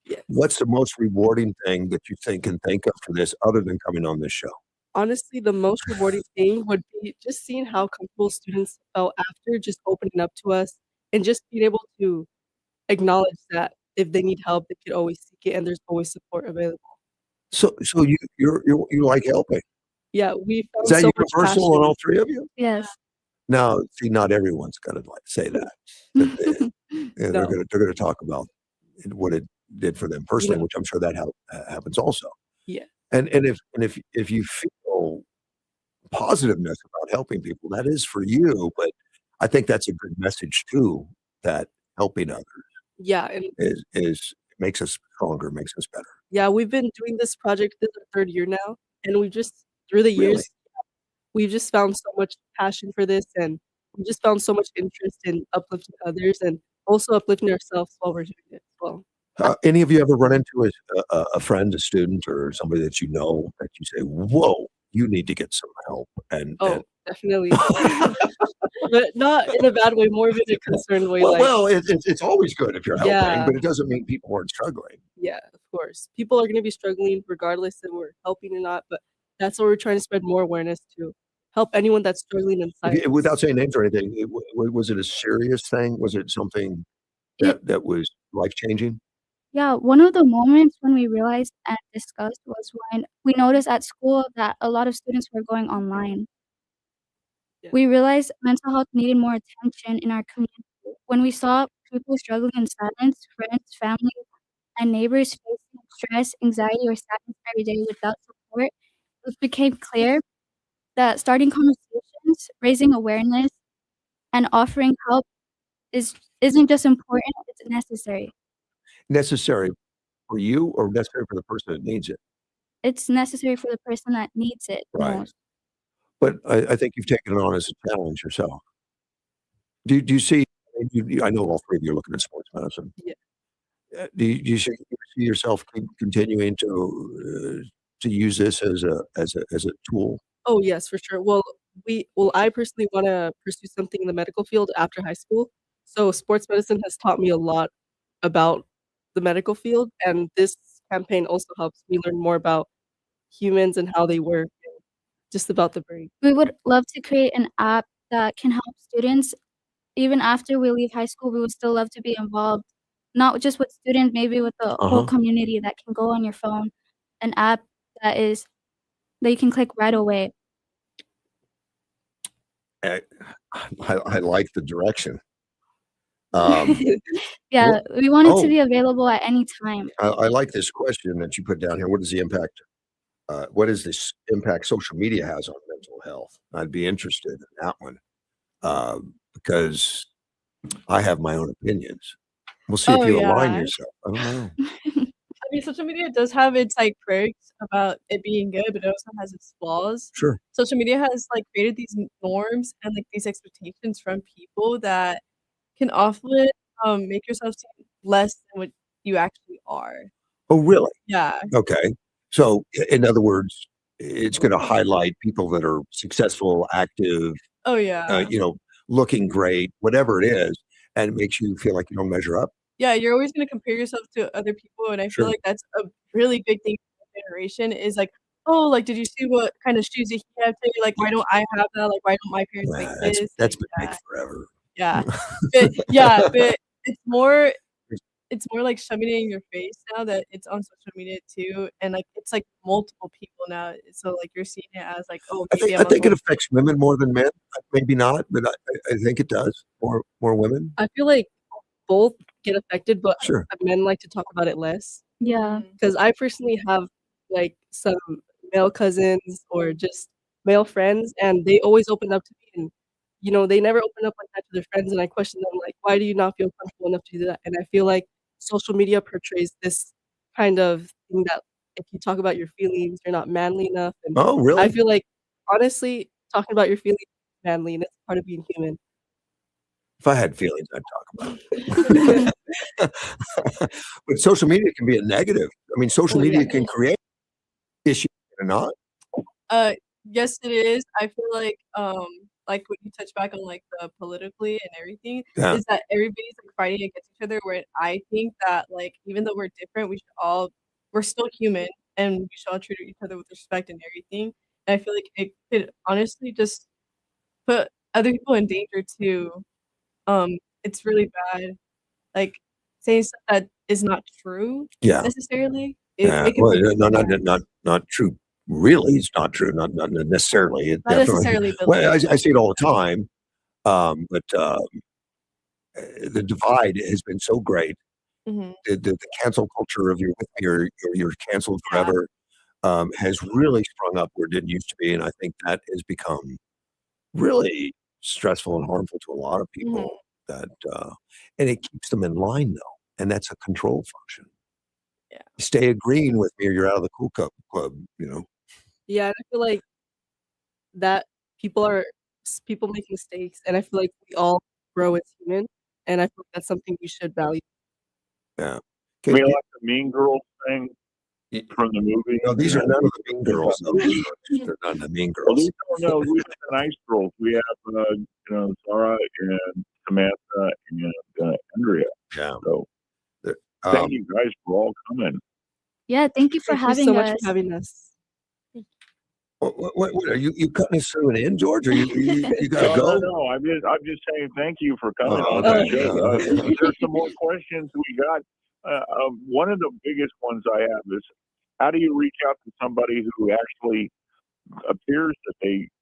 Yes. What's the most rewarding thing that you can think of for this other than coming on this show? Honestly, the most rewarding thing would be just seeing how comfortable students felt after just opening up to us and just being able to acknowledge that if they need help, they could always seek it and there's always support available. So you like helping. Yeah, we Is found that so much universal on passion. all three of you? Yes. Now, see, not everyone's gonna like say that. They're No. gonna talk about what it did for them personally, know which I'm sure that happens also. Yeah. And if you feel positiveness about helping people, that is for you. But I think that's a good message too. That helping others Yeah, and is makes us stronger, makes us better. yeah, we've been doing this project this is our 3rd year now, and we just through the Really? years, we've just found so much passion for this, and we just found so much interest in uplifting others and also uplifting ourselves while we're doing it as well. Any of you ever run into a friend, a student, or somebody that you know that you say, "Whoa, you need to get some help," and Oh, definitely. But not in a bad way, more of in a concerned way, like well, it's always good if you're helping, Yeah. but it doesn't mean people aren't struggling. Yeah, of course. People are gonna be struggling regardless if we're helping or not, but that's why we're trying to spread more awareness to help anyone that's struggling in If silence. you, without saying names or anything, was it a serious thing? Was it something that was life changing? Yeah, one of the moments when we realized and discussed was when we noticed at school that a lot of students were going online. Yeah. We realized mental health needed more attention in our community. When we saw people struggling in silence, friends, family, and neighbors facing stress, anxiety, or sadness every day without support, it became clear that starting conversations, raising awareness, and offering help isn't just important, it's necessary. Necessary for you or necessary for the person that needs it? It's necessary for the person that needs it Right. most. But I think you've taken it on as a challenge yourself. Do you see? I know all three of you are looking at sports medicine. Yeah. Do you see yourself continuing to use this as a tool? Oh, yes, for sure. Well, I personally wanna pursue something in the medical field after high school, so sports medicine has taught me a lot about the medical field, and this campaign also helps me learn more about humans and how they work and just about the brain. We would love to create an app that can help students even after we leave high school. We would still love to be involved, not just with students, maybe with the whole Uh-huh. community that can go on your phone, an app that you can click right away. I I like the direction. Um, Yeah, what we want it to oh, be available at any time. I like this question that you put down here. What is the impact? What is this impact social media has on mental health? I'd be interested in that one because I have my own opinions. We'll see if Oh, you align yeah. yourself. I don't know. I mean, social media does have its, like, perks about it being good, but it also has its flaws. Sure. Social media has, like, created these norms and, like, these expectations from people that can often, make yourself seem less than what you actually are. Oh, really? Yeah. Okay. So, in other words, it's going to highlight people that are successful, active, Oh, yeah. looking great, whatever it is, and it makes you feel like you don't measure up. Yeah, you're always gonna compare yourself to other people, and I feel Sure. like that's a really big thing for the generation is like, "Oh, like, did you see what kind of shoes that he had today? Like, why don't I have that? Like, why don't my parents like Nah, this?" that's Like, been big yeah. forever. Yeah. But it's more like shoving it in your face now that it's on social media too, and, like, it's, like, multiple people now, so, like, you're seeing it as, like, "Oh, I maybe think I'm I a think it little." affects women more than men. Maybe not, but I think it does. More women. I feel like both get affected, but Sure. men like to talk about it less. Yeah. Mhm. Because I personally have, like, some male cousins or just male friends, and they always open up to me, and, they never open up like that to their friends, and I question them, like, "Why do you not feel comfortable enough to do that?" And I feel like social media portrays this kind of thing that if you talk about your feelings, you're not manly enough, and Oh, I really? feel like, honestly, talking about your feelings is manly, and it's part of being human. If I had feelings, I'd talk about it. But social media can be a negative. I mean, social media can create issues or not. Yes, it is. I feel like when you touch back on like the politically and everything, Yeah. is that everybody's like fighting against each other. Where I think that like even though we're different, we're still human and we should all treat each other with respect and everything. And I feel like it could honestly just put other people in danger too. It's really bad. Like saying stuff that is not true Yeah. necessarily. Yeah. It could Well, be not true. Really, it's not true. Not necessarily. It not definitely. necessarily, but Well, like, I see it all the time. But the divide has been so great. mhm. The cancel culture of you're canceled forever has really sprung up where it didn't used to be, and I think that has become really stressful and harmful to a lot of people. That and it keeps them in line though, and that's a control function. Yeah. Stay agreeing with me, or you're out of the cool cup club. You know. Yeah, and I feel like that people make mistakes, and I feel like we all grow as humans, and I feel like that's something we should value. Yeah. I mean, like the Mean Girls thing from the movie. No, these are none of the Mean Girls. They're none of the Mean Well, Girls. these no, we have the nice girls. We have Sarah and Samantha and Andrea. Yeah. So thank you guys for all coming. Yeah, thank you for Thank you having so much us. for having us. What are you cutting us through an end, George? Or you gotta No, go? no. I'm just saying thank you for coming Oh, on okay. the show. There's some more questions we got. One of the biggest ones I have is, how do you reach out to somebody who actually appears that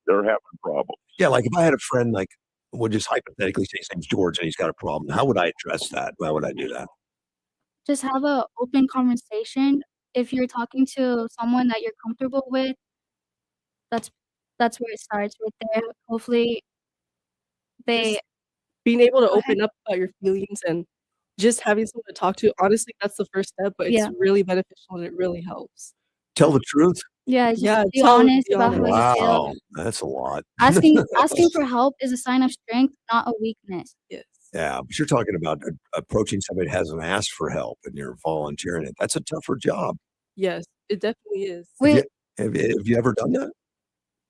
they're having problems? Yeah, like if I had a friend, like we'll just hypothetically say his name's George and he's got a problem. How would I address that? How would I do that? Just have an open conversation. If you're talking to someone that you're comfortable with, that's where it starts right there. Hopefully they Just being able to Go ahead. open up about your feelings and just having someone to talk to, honestly, that's the first step, but it's Yeah. really beneficial and it really helps. Tell the truth. Yeah, just be tell them, honest be about how honest. you feel. Wow, that's a lot. Asking for help is a sign of strength, not a weakness. Yes. Yeah, but you're talking about approaching somebody that hasn't asked for help and you're volunteering it. That's a tougher job. Yes, it definitely is. Have you ever done that?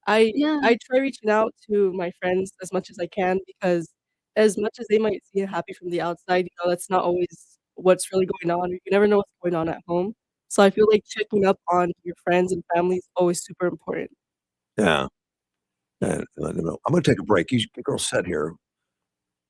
I Yeah. try reaching out to my friends as much as I can because as much as they might seem happy from the outside, that's not always what's really going on. You never know what's going on at home. So I feel like checking up on your friends and family is always super important. Yeah. And I'm going to take a break. You girls sit here.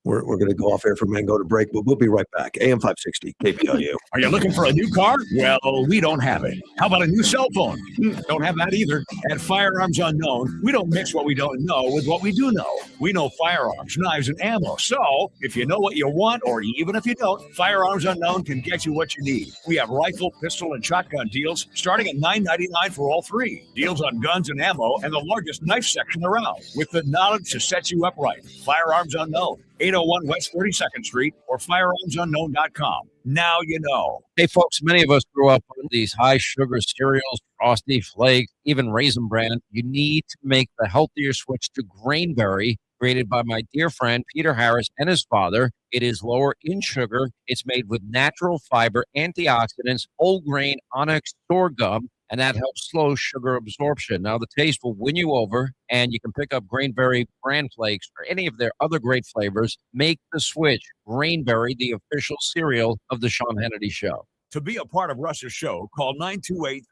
We're going to go off air for a minute and go to break, but we'll be right back. AM 560, KPLU. Are you looking for a new car? Well, we don't have it. How about a new cell phone? Don't have that either. At Firearms Unknown, we don't mix what we don't know with what we do know. We know firearms, knives, and ammo. So if you know what you want, or even if you don't, Firearms Unknown can get you what you need. We have rifle, pistol, and shotgun deals starting at $9.99 for all three. Deals on guns and ammo and the largest knife section around with the knowledge to set you up right. Firearms Unknown. 801 West 32nd Street or firearmsunknown.com. Now you know. Hey, folks, many of us grew up on these high sugar cereals, Frosty Flakes, even Raisin Bran. You need to make the healthier switch to Grainberry, created by my dear friend Peter Harris and his father. It is lower in sugar. It's made with natural fiber, antioxidants, whole grain onyx sorghum, and that helps slow sugar absorption. Now, the taste will win you over, and you can pick up Grainberry bran flakes or any of their other great flavors. Make the switch. Grainberry, the official cereal of the Sean Hannity Show. To be a part of Russ's show, call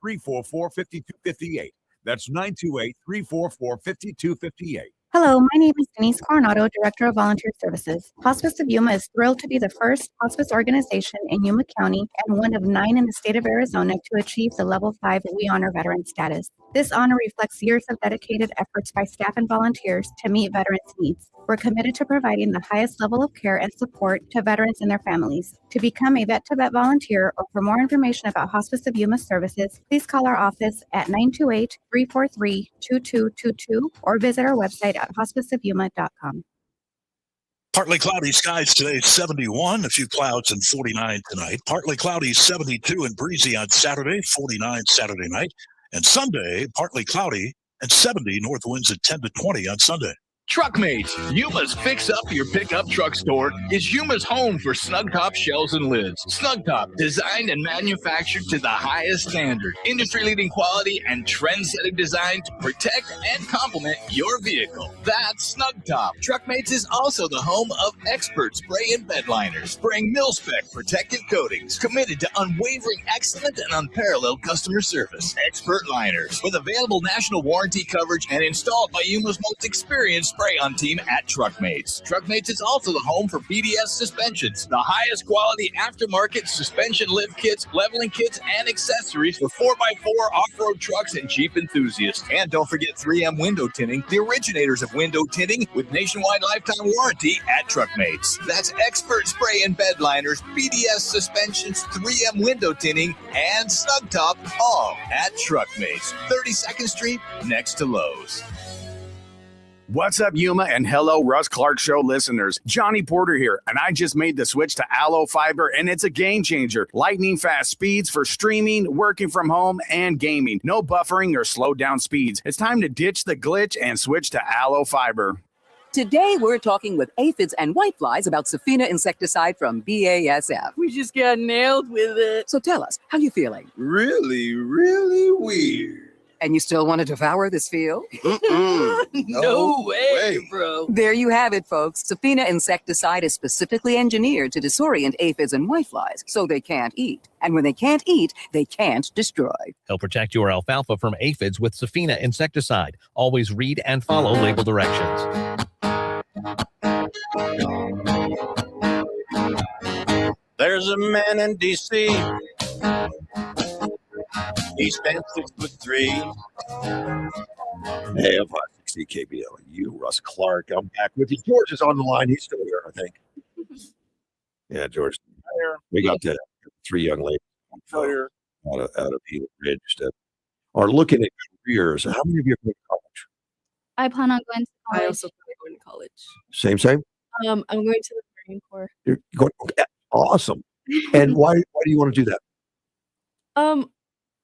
928-344-5258. That's 928-344-5258. Hello, my name is Denise Coronado, Director of Volunteer Services. Hospice of Yuma is thrilled to be the first hospice organization in Yuma County and one of 9 in the state of Arizona to achieve the Level 5 We Honor Veteran status. This honor reflects years of dedicated efforts by staff and volunteers to meet veterans' needs. We're committed to providing the highest level of care and support to veterans and their families. To become a Vet-to-Vet volunteer or for more information about Hospice of Yuma services, please call our office at 928-343-2222 or visit our website at hospiceofyuma.com. Partly cloudy skies today, 71. A few clouds and 49 tonight. Partly cloudy, 72 and breezy on Saturday, 49 Saturday night. And Sunday, partly cloudy and 70, north winds at 10 to 20 on Sunday. Truckmates, Yuma's Fix Up Your Pickup Truck Store is Yuma's home for snug top shells and lids. Snug top, designed and manufactured to the highest standard. Industry-leading quality and trend-setting design to protect and complement your vehicle. That's Snug Top. Truckmates is also the home of Expert Spray and Bed Liners, spraying mil-spec protective coatings, committed to unwavering excellent and unparalleled customer service. Expert Liners, with available national warranty coverage and installed by Yuma's most experienced spray-on team at Truckmates. Truckmates is also the home for BDS suspensions, the highest quality aftermarket suspension lift kits, leveling kits, and accessories for 4x4 off-road trucks and Jeep enthusiasts. And don't forget 3M window tinting, the originators of window tinting with nationwide lifetime warranty at Truckmates. That's Expert Spray and Bed Liners, BDS suspensions, 3M window tinting, and Snug Top, all at Truckmates, 32nd Street, next to Lowe's. What's up, Yuma, and hello, Russ Clark Show listeners. Johnny Porter here, and I just made the switch to Allo Fiber, and it's a game changer. Lightning fast speeds for streaming, working from home, and gaming. No buffering or slowed down speeds. It's time to ditch the glitch and switch to Allo Fiber. Today, we're talking with aphids and whiteflies about Safina insecticide from BASF. We just got nailed with it. So tell us, how you feeling? Really, really weird. And you still want to devour this field? No way, bro. There you have it, folks. Safina insecticide is specifically engineered to disorient aphids and whiteflies so they can't eat. And when they can't eat, they can't destroy. Help protect your alfalfa from aphids with Safina insecticide. Always read and follow label directions. There's a man in D.C. He spent 6'3". Hey, I'm 560 KBLU, Russ Clark. I'm back with you. George is on the line. He's still here, I think. Yeah, George. We got the three young ladies out of Eagle Ridge that are looking at careers. How many of you are going to college? I plan on going to college. I also plan on going to college. Same? I'm going to the Marine Corps. You're going, okay, awesome. And why do you want to do that?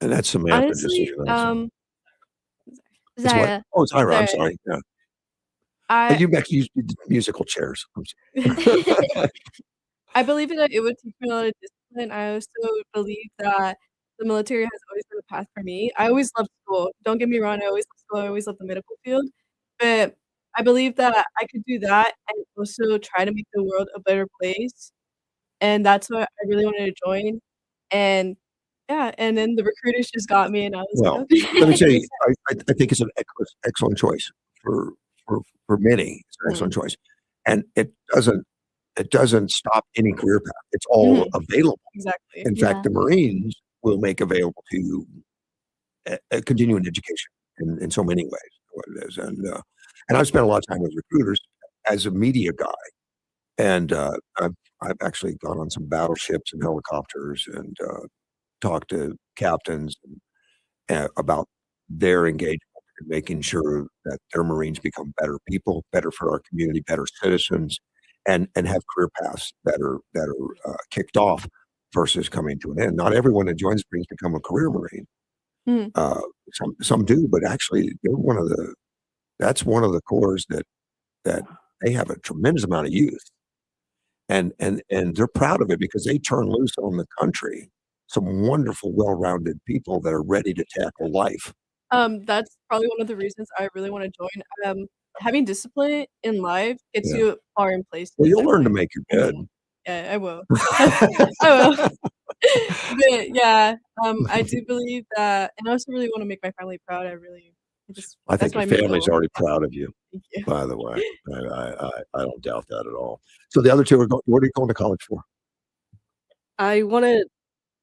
And that's Samantha. Honestly, just so you know. It's what? Zyra. Oh, Zyra. I'm Zyra. sorry. Yeah. I You use musical chairs. I'm sorry. I believe that it would teach me a lot of discipline. I also believe that the military has always been a path for me. I always loved school. Don't get me wrong. I always loved school. I always loved the medical field. But I believe that I could do that and also try to make the world a better place. And that's what I really wanted to join. And yeah, and then the recruiters just got me, and I was Well, like, okay. let me tell you, I think it's an excellent choice for many. It's an excellent choice, and it doesn't stop any career path. It's all available. Exactly. In fact, the Marines will make available to you a continuing education in so many ways. What it is, and I've spent a lot of time with recruiters as a media guy, and I've actually gone on some battleships and helicopters and talked to captains about their engagement and making sure that their Marines become better people, better for our community, better citizens, and have career paths that are kicked off versus coming to an end. Not everyone that joins the Marines become a career Marine. Some do, but actually they're that's one of the corps that they have a tremendous amount of youth. And they're proud of it because they turn loose on the country some wonderful, well-rounded people that are ready to tackle life. That's probably one of the reasons I really want to join. Having discipline in life gets you far in places. Well, you'll learn to make your bed. Yeah, I will. I will. But yeah, I do believe that, and I also really want to make my family proud. I think your family's already proud of you. Thank you. By the way, I don't doubt that at all. So the other two are going. What are you going to college for? I want to,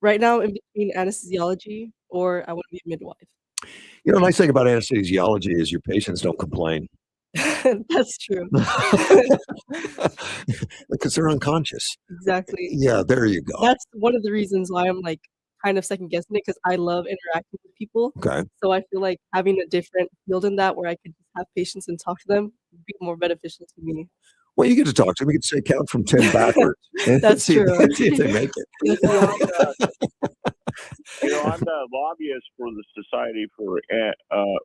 right now, in between anesthesiology or I want to be a midwife. You know, the nice thing about anesthesiology is your patients don't complain That's true. because they're unconscious. Exactly. Yeah, there you go. That's one of the reasons why I'm like kind of second guessing it, because I love interacting with people. Okay. So I feel like having a different field in that where I could just have patients and talk to them would be more beneficial to me. Well, you get to talk to them. You get to say count from 10 backwards. And That's see, true. see if they make it. You know, I'm the lobbyist for the Society for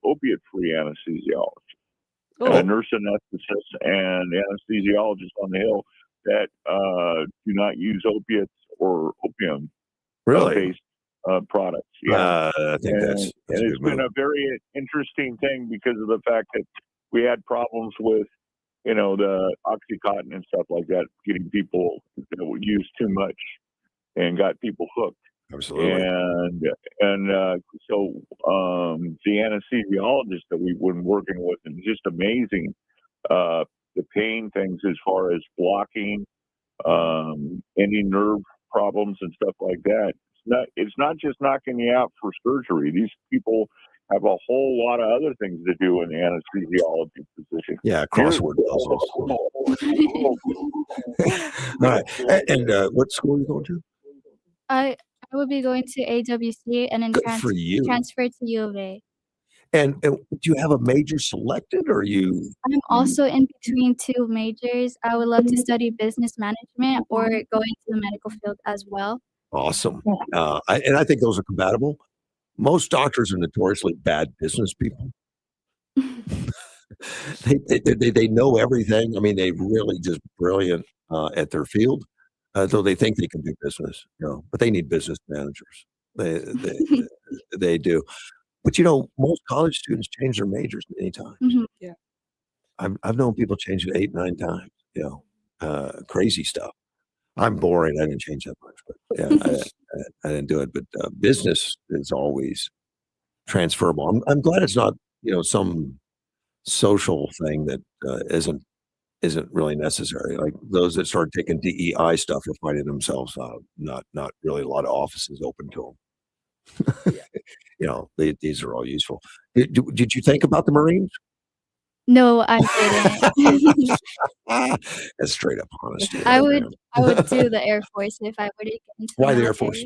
Opiate-Free Anesthesiology. a nurse anesthetist and anesthesiologist on the Hill that do not use opiates or opium Really? based products. Yeah. I think that's a and it's good been move. a very interesting thing because of the fact that we had problems with, the Oxycontin and stuff like that, getting people that would use too much and got people hooked. Absolutely. And so the anesthesiologist that we've been working with is just amazing. The pain things as far as blocking any nerve problems and stuff like that. It's not just knocking you out for surgery. These people have a whole lot of other things to do in the anesthesiology position. Yeah, crossword puzzles. All right. And what school are you going to? I would be going to AWC and then Good for you. transfer to U of A. And do you have a major selected, or you? I'm also in between two majors. I would love to study business management or go into the medical field as well. Awesome. And I think those are compatible. Most doctors are notoriously bad business people. They know everything. I mean, they're really just brilliant at their field, though they think they can do business. But they need business managers. They do. But most college students change their majors many times. Yeah. I've known people change it 8, 9 times. Crazy stuff. I'm boring. I didn't change that much, but yeah, I didn't do it. But business is always transferable. I'm glad it's not some social thing that isn't really necessary. Like those that start taking DEI stuff are finding themselves not really a lot of offices open to them. These are all useful. Did you think about the Marines? No, I didn't. That's straight up honesty. I right would there. do the Air Force if I were to get into Why the the Air Force?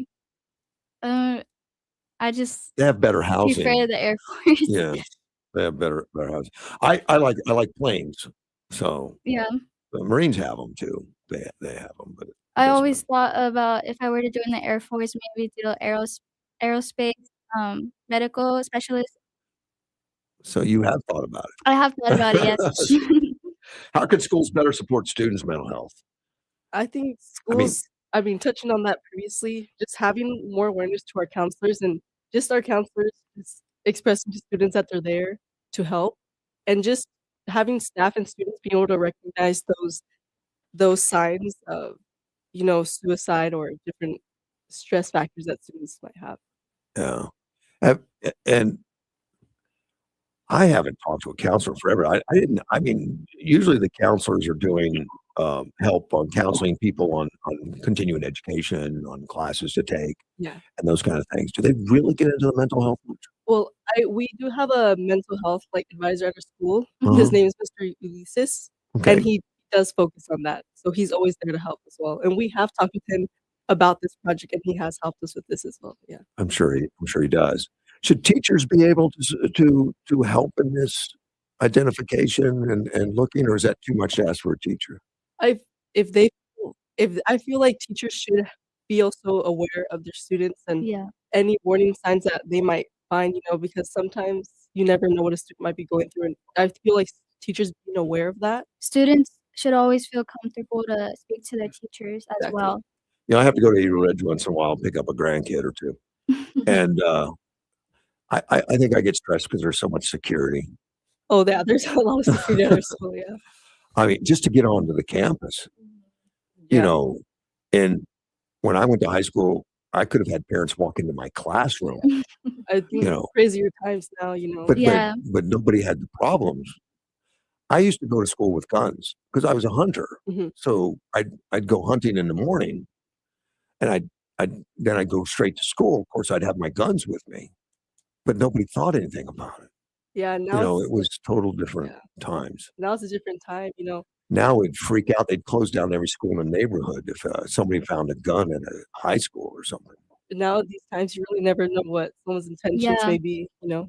military. I just They have better housing. prefer the Air Force. Yeah, they have better housing. I like planes, so Yeah. the Marines have them too. They have them, but I always thought about if I were to join the Air Force, maybe do aerospace medical specialist. so you have thought about it. I have thought about it, yes. How could schools better support students' mental health? I think I mean- schools, touching on that previously, just having more awareness to our counselors and just our counselors just expressing to students that they're there to help, and just having staff and students being able to recognize those signs of, suicide or different stress factors that students might have. Yeah, and I haven't talked to a counselor forever. I didn't. I mean, usually the counselors are doing help on counseling people on continuing education, on classes to take, Yeah. and those kind of things. Do they really get into the mental health much? Well, we do have a mental health advisor at our school. Uh-huh. His name is Mr. Ulysses, Okay. and he does focus on that. So he's always there to help as well. And we have talked with him about this project, and he has helped us with this as well. Yeah. I'm sure he does. Should teachers be able to help in this identification and looking, or is that too much to ask for a teacher? If I feel like teachers should be also aware of their students and any warning signs that they might find, because sometimes you never know what a student might be going through. And I feel like teachers being aware of that. Students should always feel comfortable to speak to their teachers as well. I have to go to Eagle Ridge once in a while and pick up a grandkid or two. And I think I get stressed because there's so much security. Oh, yeah, there's a lot of security at our school, yeah. I mean, just to get onto the campus, and when I went to high school, I could have had parents walk into my classroom, I think crazier times now, but nobody had the problems. I used to go to school with guns because I was a hunter. Mhm. So I'd go hunting in the morning, and then I'd go straight to school. Of course, I'd have my guns with me, but nobody thought anything about it. Yeah, now It was total different times. now it's a different time, Now we'd freak out. They'd close down every school in the neighborhood if somebody found a gun at a high school or something. Now these times you really never know what someone's intentions Yeah. may be. Yeah.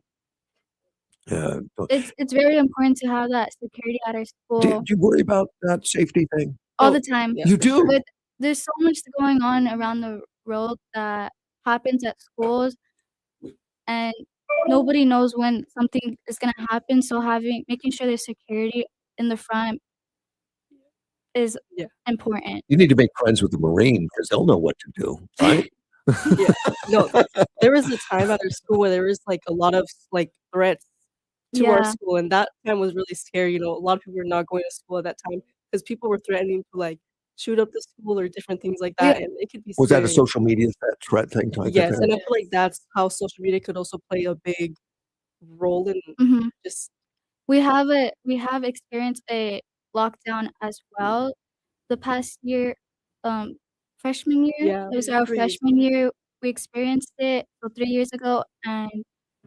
It's very important to have that security at our school Do you worry about that safety thing? all the time. You do? But there's so much going on around the world that happens at schools, and nobody knows when something is gonna happen, so making sure there's security in the front is important. You need to make friends with the Marine because they'll know what to do, right? Yeah. No, there was a time at our school where there was, like, a lot of, like, threats to our Yeah. school, and that time was really scary, a lot of people were not going to school at that time because people were threatening to, like, shoot up the school or different things like We that, and it could be Was that a scary. social media threat thing type of Yes, thing? and I feel like that's how social media could also play a big role in Mhm. just We have experienced a lockdown as well. The past year, freshman year, Yeah, it was our 3 years freshman year, we experienced it, so 3 years ago, and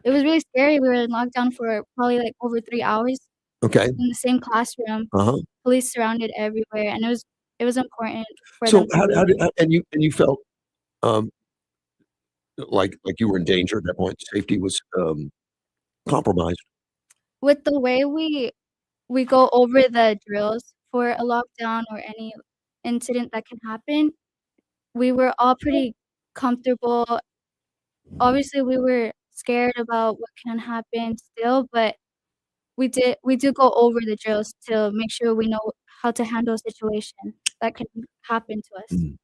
it was really scary. We were in lockdown for probably, like, over 3 hours Okay. in the same classroom. Uh-huh. Police surrounded everywhere, and it was important for So them to how leave. did and you felt, um, like you were in danger at that point, safety was, compromised? With the way we go over the drills for a lockdown or any incident that can happen, we were all pretty comfortable. Obviously, we were scared about what can happen still, but we do go over the drills to make sure we know how to handle a situation that can happen to us. Mm.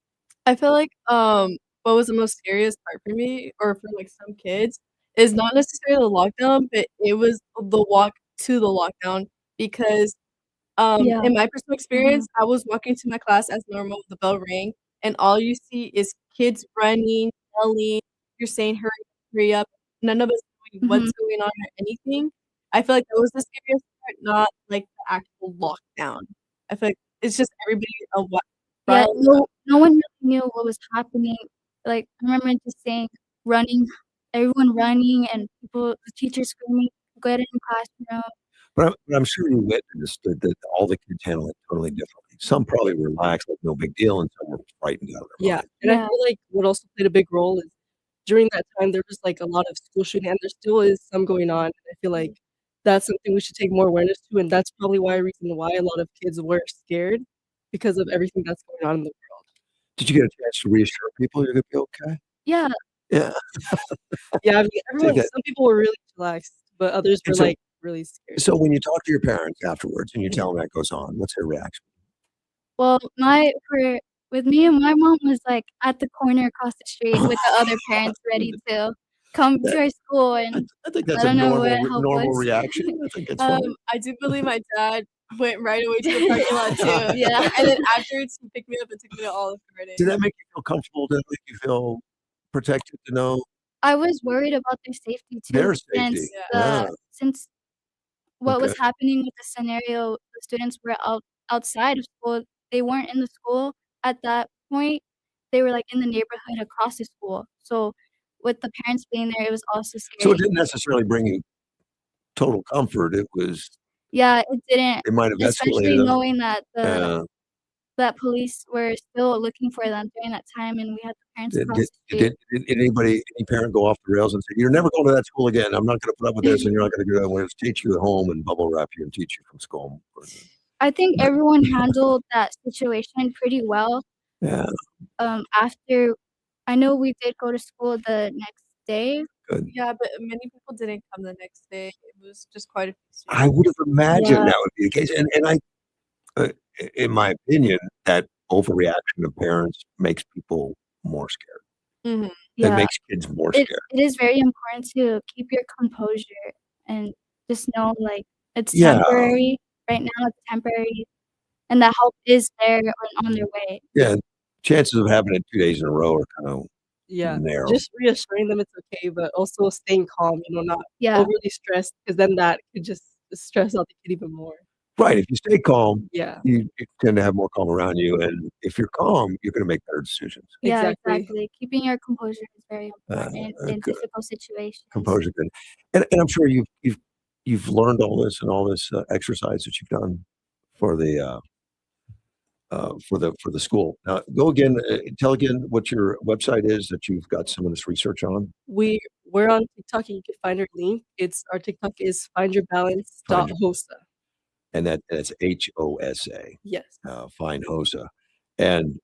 I feel like, what was the most scariest part for me or for, like, some kids is not necessarily the lockdown, but it was the walk to the lockdown because, Yeah. in my personal Mhm. experience, I was walking to my class as normal, the bell rang, and all you see is kids running, yelling, you're saying, hurry up." None of us knowing Mhm. what's going on or anything. I feel like that was the scariest part, not, like, the actual lockdown. I feel like it's just everybody Yeah, riled up. no one really knew what was happening. Like, I remember just saying running, everyone running and the teacher screaming, "Get in the classroom." But I'm sure you witnessed that all the kids handle it totally differently. Some probably relaxed, like no big deal, and some were frightened out of their Yeah, mind. and I Yeah. feel like what also played a big role is during that time, there was, like, a lot of school shooting, and there still is some going on, and I feel like that's something we should take more awareness to, and that's probably reason why a lot of kids were scared because of everything that's going on in the world. Did you get a chance to reassure people you're gonna be okay? Yeah. Yeah. Yeah, I mean, Take that some people were really relaxed, but others were, and so like, really scared. so when you talk to your parents afterwards and you Mhm. tell them that goes on, what's their reaction? Well, with me and my mom was, like, at the corner across the street with the other parents ready to come to That our school and I think that's let a 'em know what help normal was. reaction. I think it's fine. I do believe my dad went right away to the parking lot too. Yeah. And then afterwards, he picked me up and took me to Olive Garden. Did that make you feel comfortable? Did that make you feel protected to know I was worried about their safety too their safety? Yeah. since what Okay. was happening with the scenario, the students were outside of school. They weren't in the school at that point. They were, like, in the neighborhood across the school. So, with the parents being there, it was also So it scary. didn't necessarily bring you total comfort. It was Yeah, it didn't, it might have especially escalated them. knowing that Yeah. that police were still looking for them during that time, and we had the parents Did across the street. any parent go off the rails and say, "You're never going to that school again. I'm not gonna put up with this, and you're not gonna do that. I'm gonna teach you at home and bubble wrap you and teach you from school." I think everyone handled that situation pretty well. Yeah. After I know we did go to school the next day. Good. Yeah, but many people didn't come the next day. It was just quite a few I students. would have imagined Yeah. that would be the case, and in my opinion, that overreaction of parents makes people more scared. Mhm. It Yeah. makes kids more It scared. it is very important to keep your composure and just know, like, it's Yeah. temporary. Right now, it's temporary, and that help is there and on their way. Yeah, chances of having it 2 days in a row are kind of Yeah, narrow. just reassuring them it's okay, but also staying calm, not Yeah. overly stressed, because then that could just stress out the kid even more. Right, if you stay calm, Yeah. you tend to have more calm around you, and if you're calm, you're gonna make better decisions. Yeah, Exactly. exactly. Keeping your composure is very important in Good. difficult situations. Composure, good. And I'm sure you've learned all this and all this, exercise that you've done for for the school. Now, go again, tell again what your website is that you've got some of this research on. We're on TikTok, and you can find our link. Our TikTok is findyourbalance.hosa. And that's HOSA. Yes. Find HOSA. And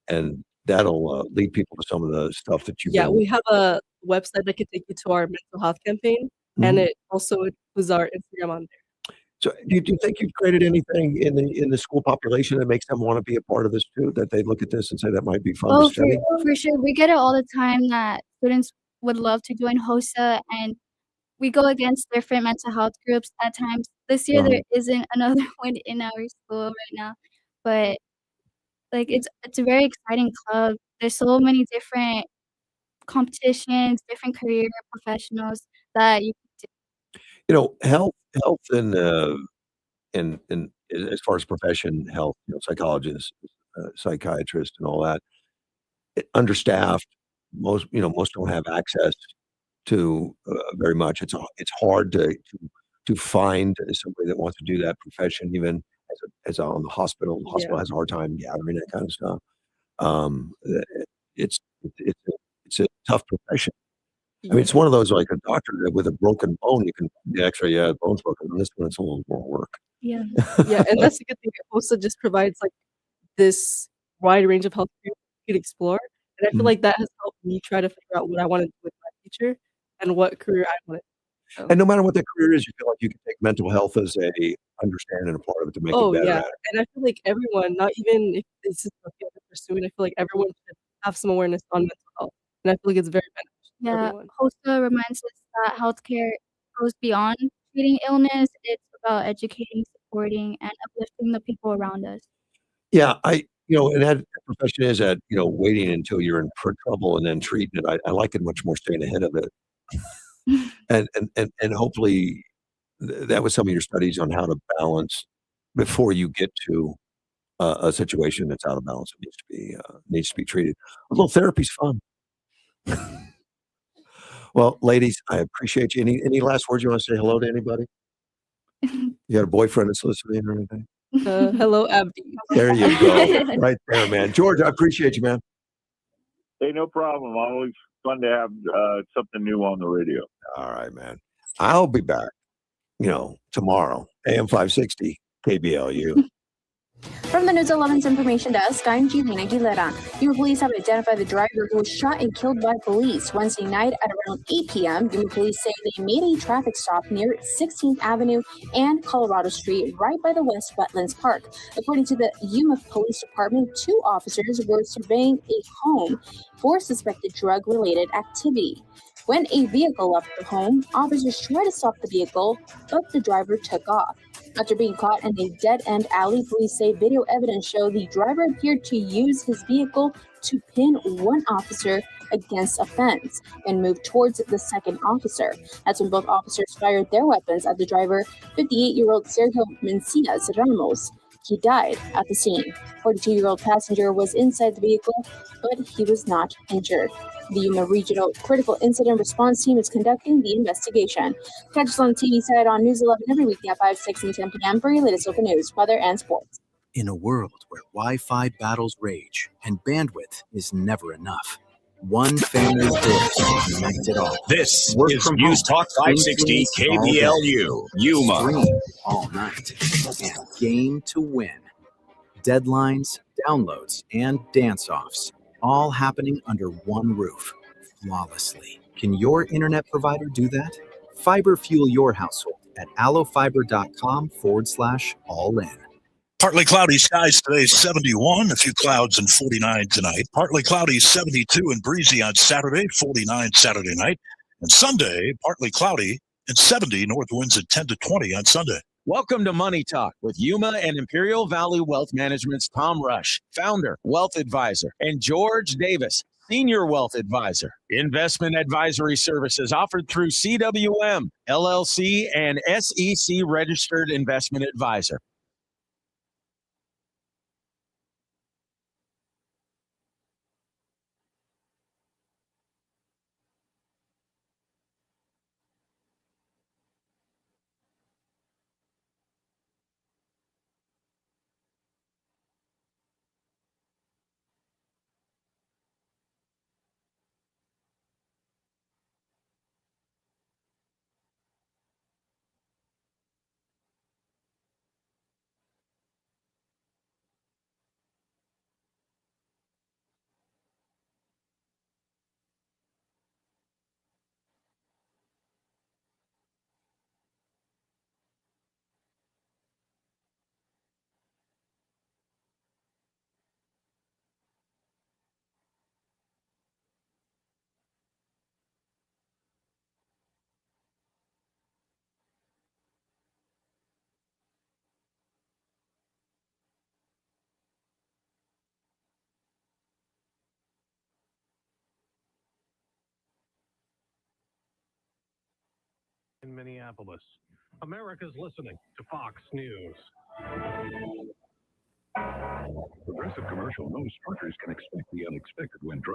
that'll, lead people to some of the stuff that you've Yeah, been we have a website that can take you to our mental health campaign. and Mhm. it also includes our Instagram on there. So, do you think you've created anything in the school population that makes them wanna be a part of this too? That they look at this and say, "That might be fun to Oh, study?" for sure. We get it all the time that students would love to join HOSA, and we go against different mental health groups at times. This year, Uh-huh. there isn't another one in our school right now, but, like, it's a very exciting club. There's so many different competitions, different career professionals that you can do. You know, health and as far as profession, health, psychologists, psychiatrists and all that, understaffed. Most don't have access to, very much. It's hard to find somebody that wants to do that profession even as on the hospital. The Yeah. hospital has a hard time gathering that kind of stuff. Eh, it's it's a it's a tough profession. I mean, Yeah. it's one of those like a doctor that with a broken bone, you can the X-ray, yeah, the bone's broken. On this one, it's a little more work. Yeah. Yeah, and that's the good thing. HOSA just provides, like, this wide range of health you could explore, and I feel Mhm. like that has helped me try to figure out what I wanna do with my future and what career I wanna so And no matter what that career is, you feel like you can take mental health as a understanding and a part of it to make you Oh, better yeah, at it. and I feel like everyone, not even if this is a field they're pursuing, I feel like everyone should have some awareness on mental health, and I feel like it's very beneficial for Yeah, everyone. HOSA reminds us that healthcare goes beyond treating illness. It's about educating, supporting, and uplifting the people around us. Yeah, and that profession is that, waiting until you're in trouble and then treating it. I like it much more staying ahead of it. And hopefully that was some of your studies on how to balance before you get to a situation that's out of balance. It needs to be treated. A little therapy's fun. Well, ladies, I appreciate you. Any last words you want to say hello to anybody? You got a boyfriend that's listening or anything? Hello, Abdi. There you go. Right there, man. George, I appreciate you, man. Hey, no problem. Always fun to have something new on the radio. All right, man. I'll be back, tomorrow, AM 560, KBLU. From the News 11's information desk, I'm Gina Aguilera. Yuma police have identified the driver who was shot and killed by police Wednesday night at around 8 p.m. Yuma police say they made a traffic stop near 16th Avenue and Colorado Street, right by the West Wetlands Park. According to the Yuma Police Department, 2 officers were surveying a home for suspected drug-related activity. When a vehicle left the home, officers tried to stop the vehicle, but the driver took off. After being caught in a dead-end alley, police say video evidence showed the driver appeared to use his vehicle to pin one officer against a fence and move towards the second officer. That's when both officers fired their weapons at the driver, 58-year-old Sergio Mencias Ramos. He died at the scene. 42-year-old passenger was inside the vehicle, but he was not injured. The Yuma Regional Critical Incident Response Team is conducting the investigation. Catch us on the TV side on News 11 every weekday at 5, 6, and 10 p.m. for your latest local news, weather, and sports. In a world where Wi-Fi battles rage and bandwidth is never enough, one family's voice unites it all. This Work is from News home, Talk 560 influence all day, KBLU, Yuma. stream all night, and game to win. Deadlines, downloads, and dance-offs, all happening under one roof, flawlessly. Can your internet provider do that? Fiber fuel your household at allofiber.com/all-in. Partly cloudy skies today, 71. A few clouds and 49 tonight. Partly cloudy, 72 and breezy on Saturday, 49 Saturday night. And Sunday, partly cloudy and 70, north winds at 10 to 20 on Sunday. Welcome to Money Talk with Yuma and Imperial Valley Wealth Management's Tom Rush, founder, wealth advisor, and George Davis, senior wealth advisor. Investment advisory services offered through CWM, LLC, and SEC registered investment advisor. in Minneapolis. America's listening to Fox News. Progressive Commercial knows truckers can expect the unexpected when driving.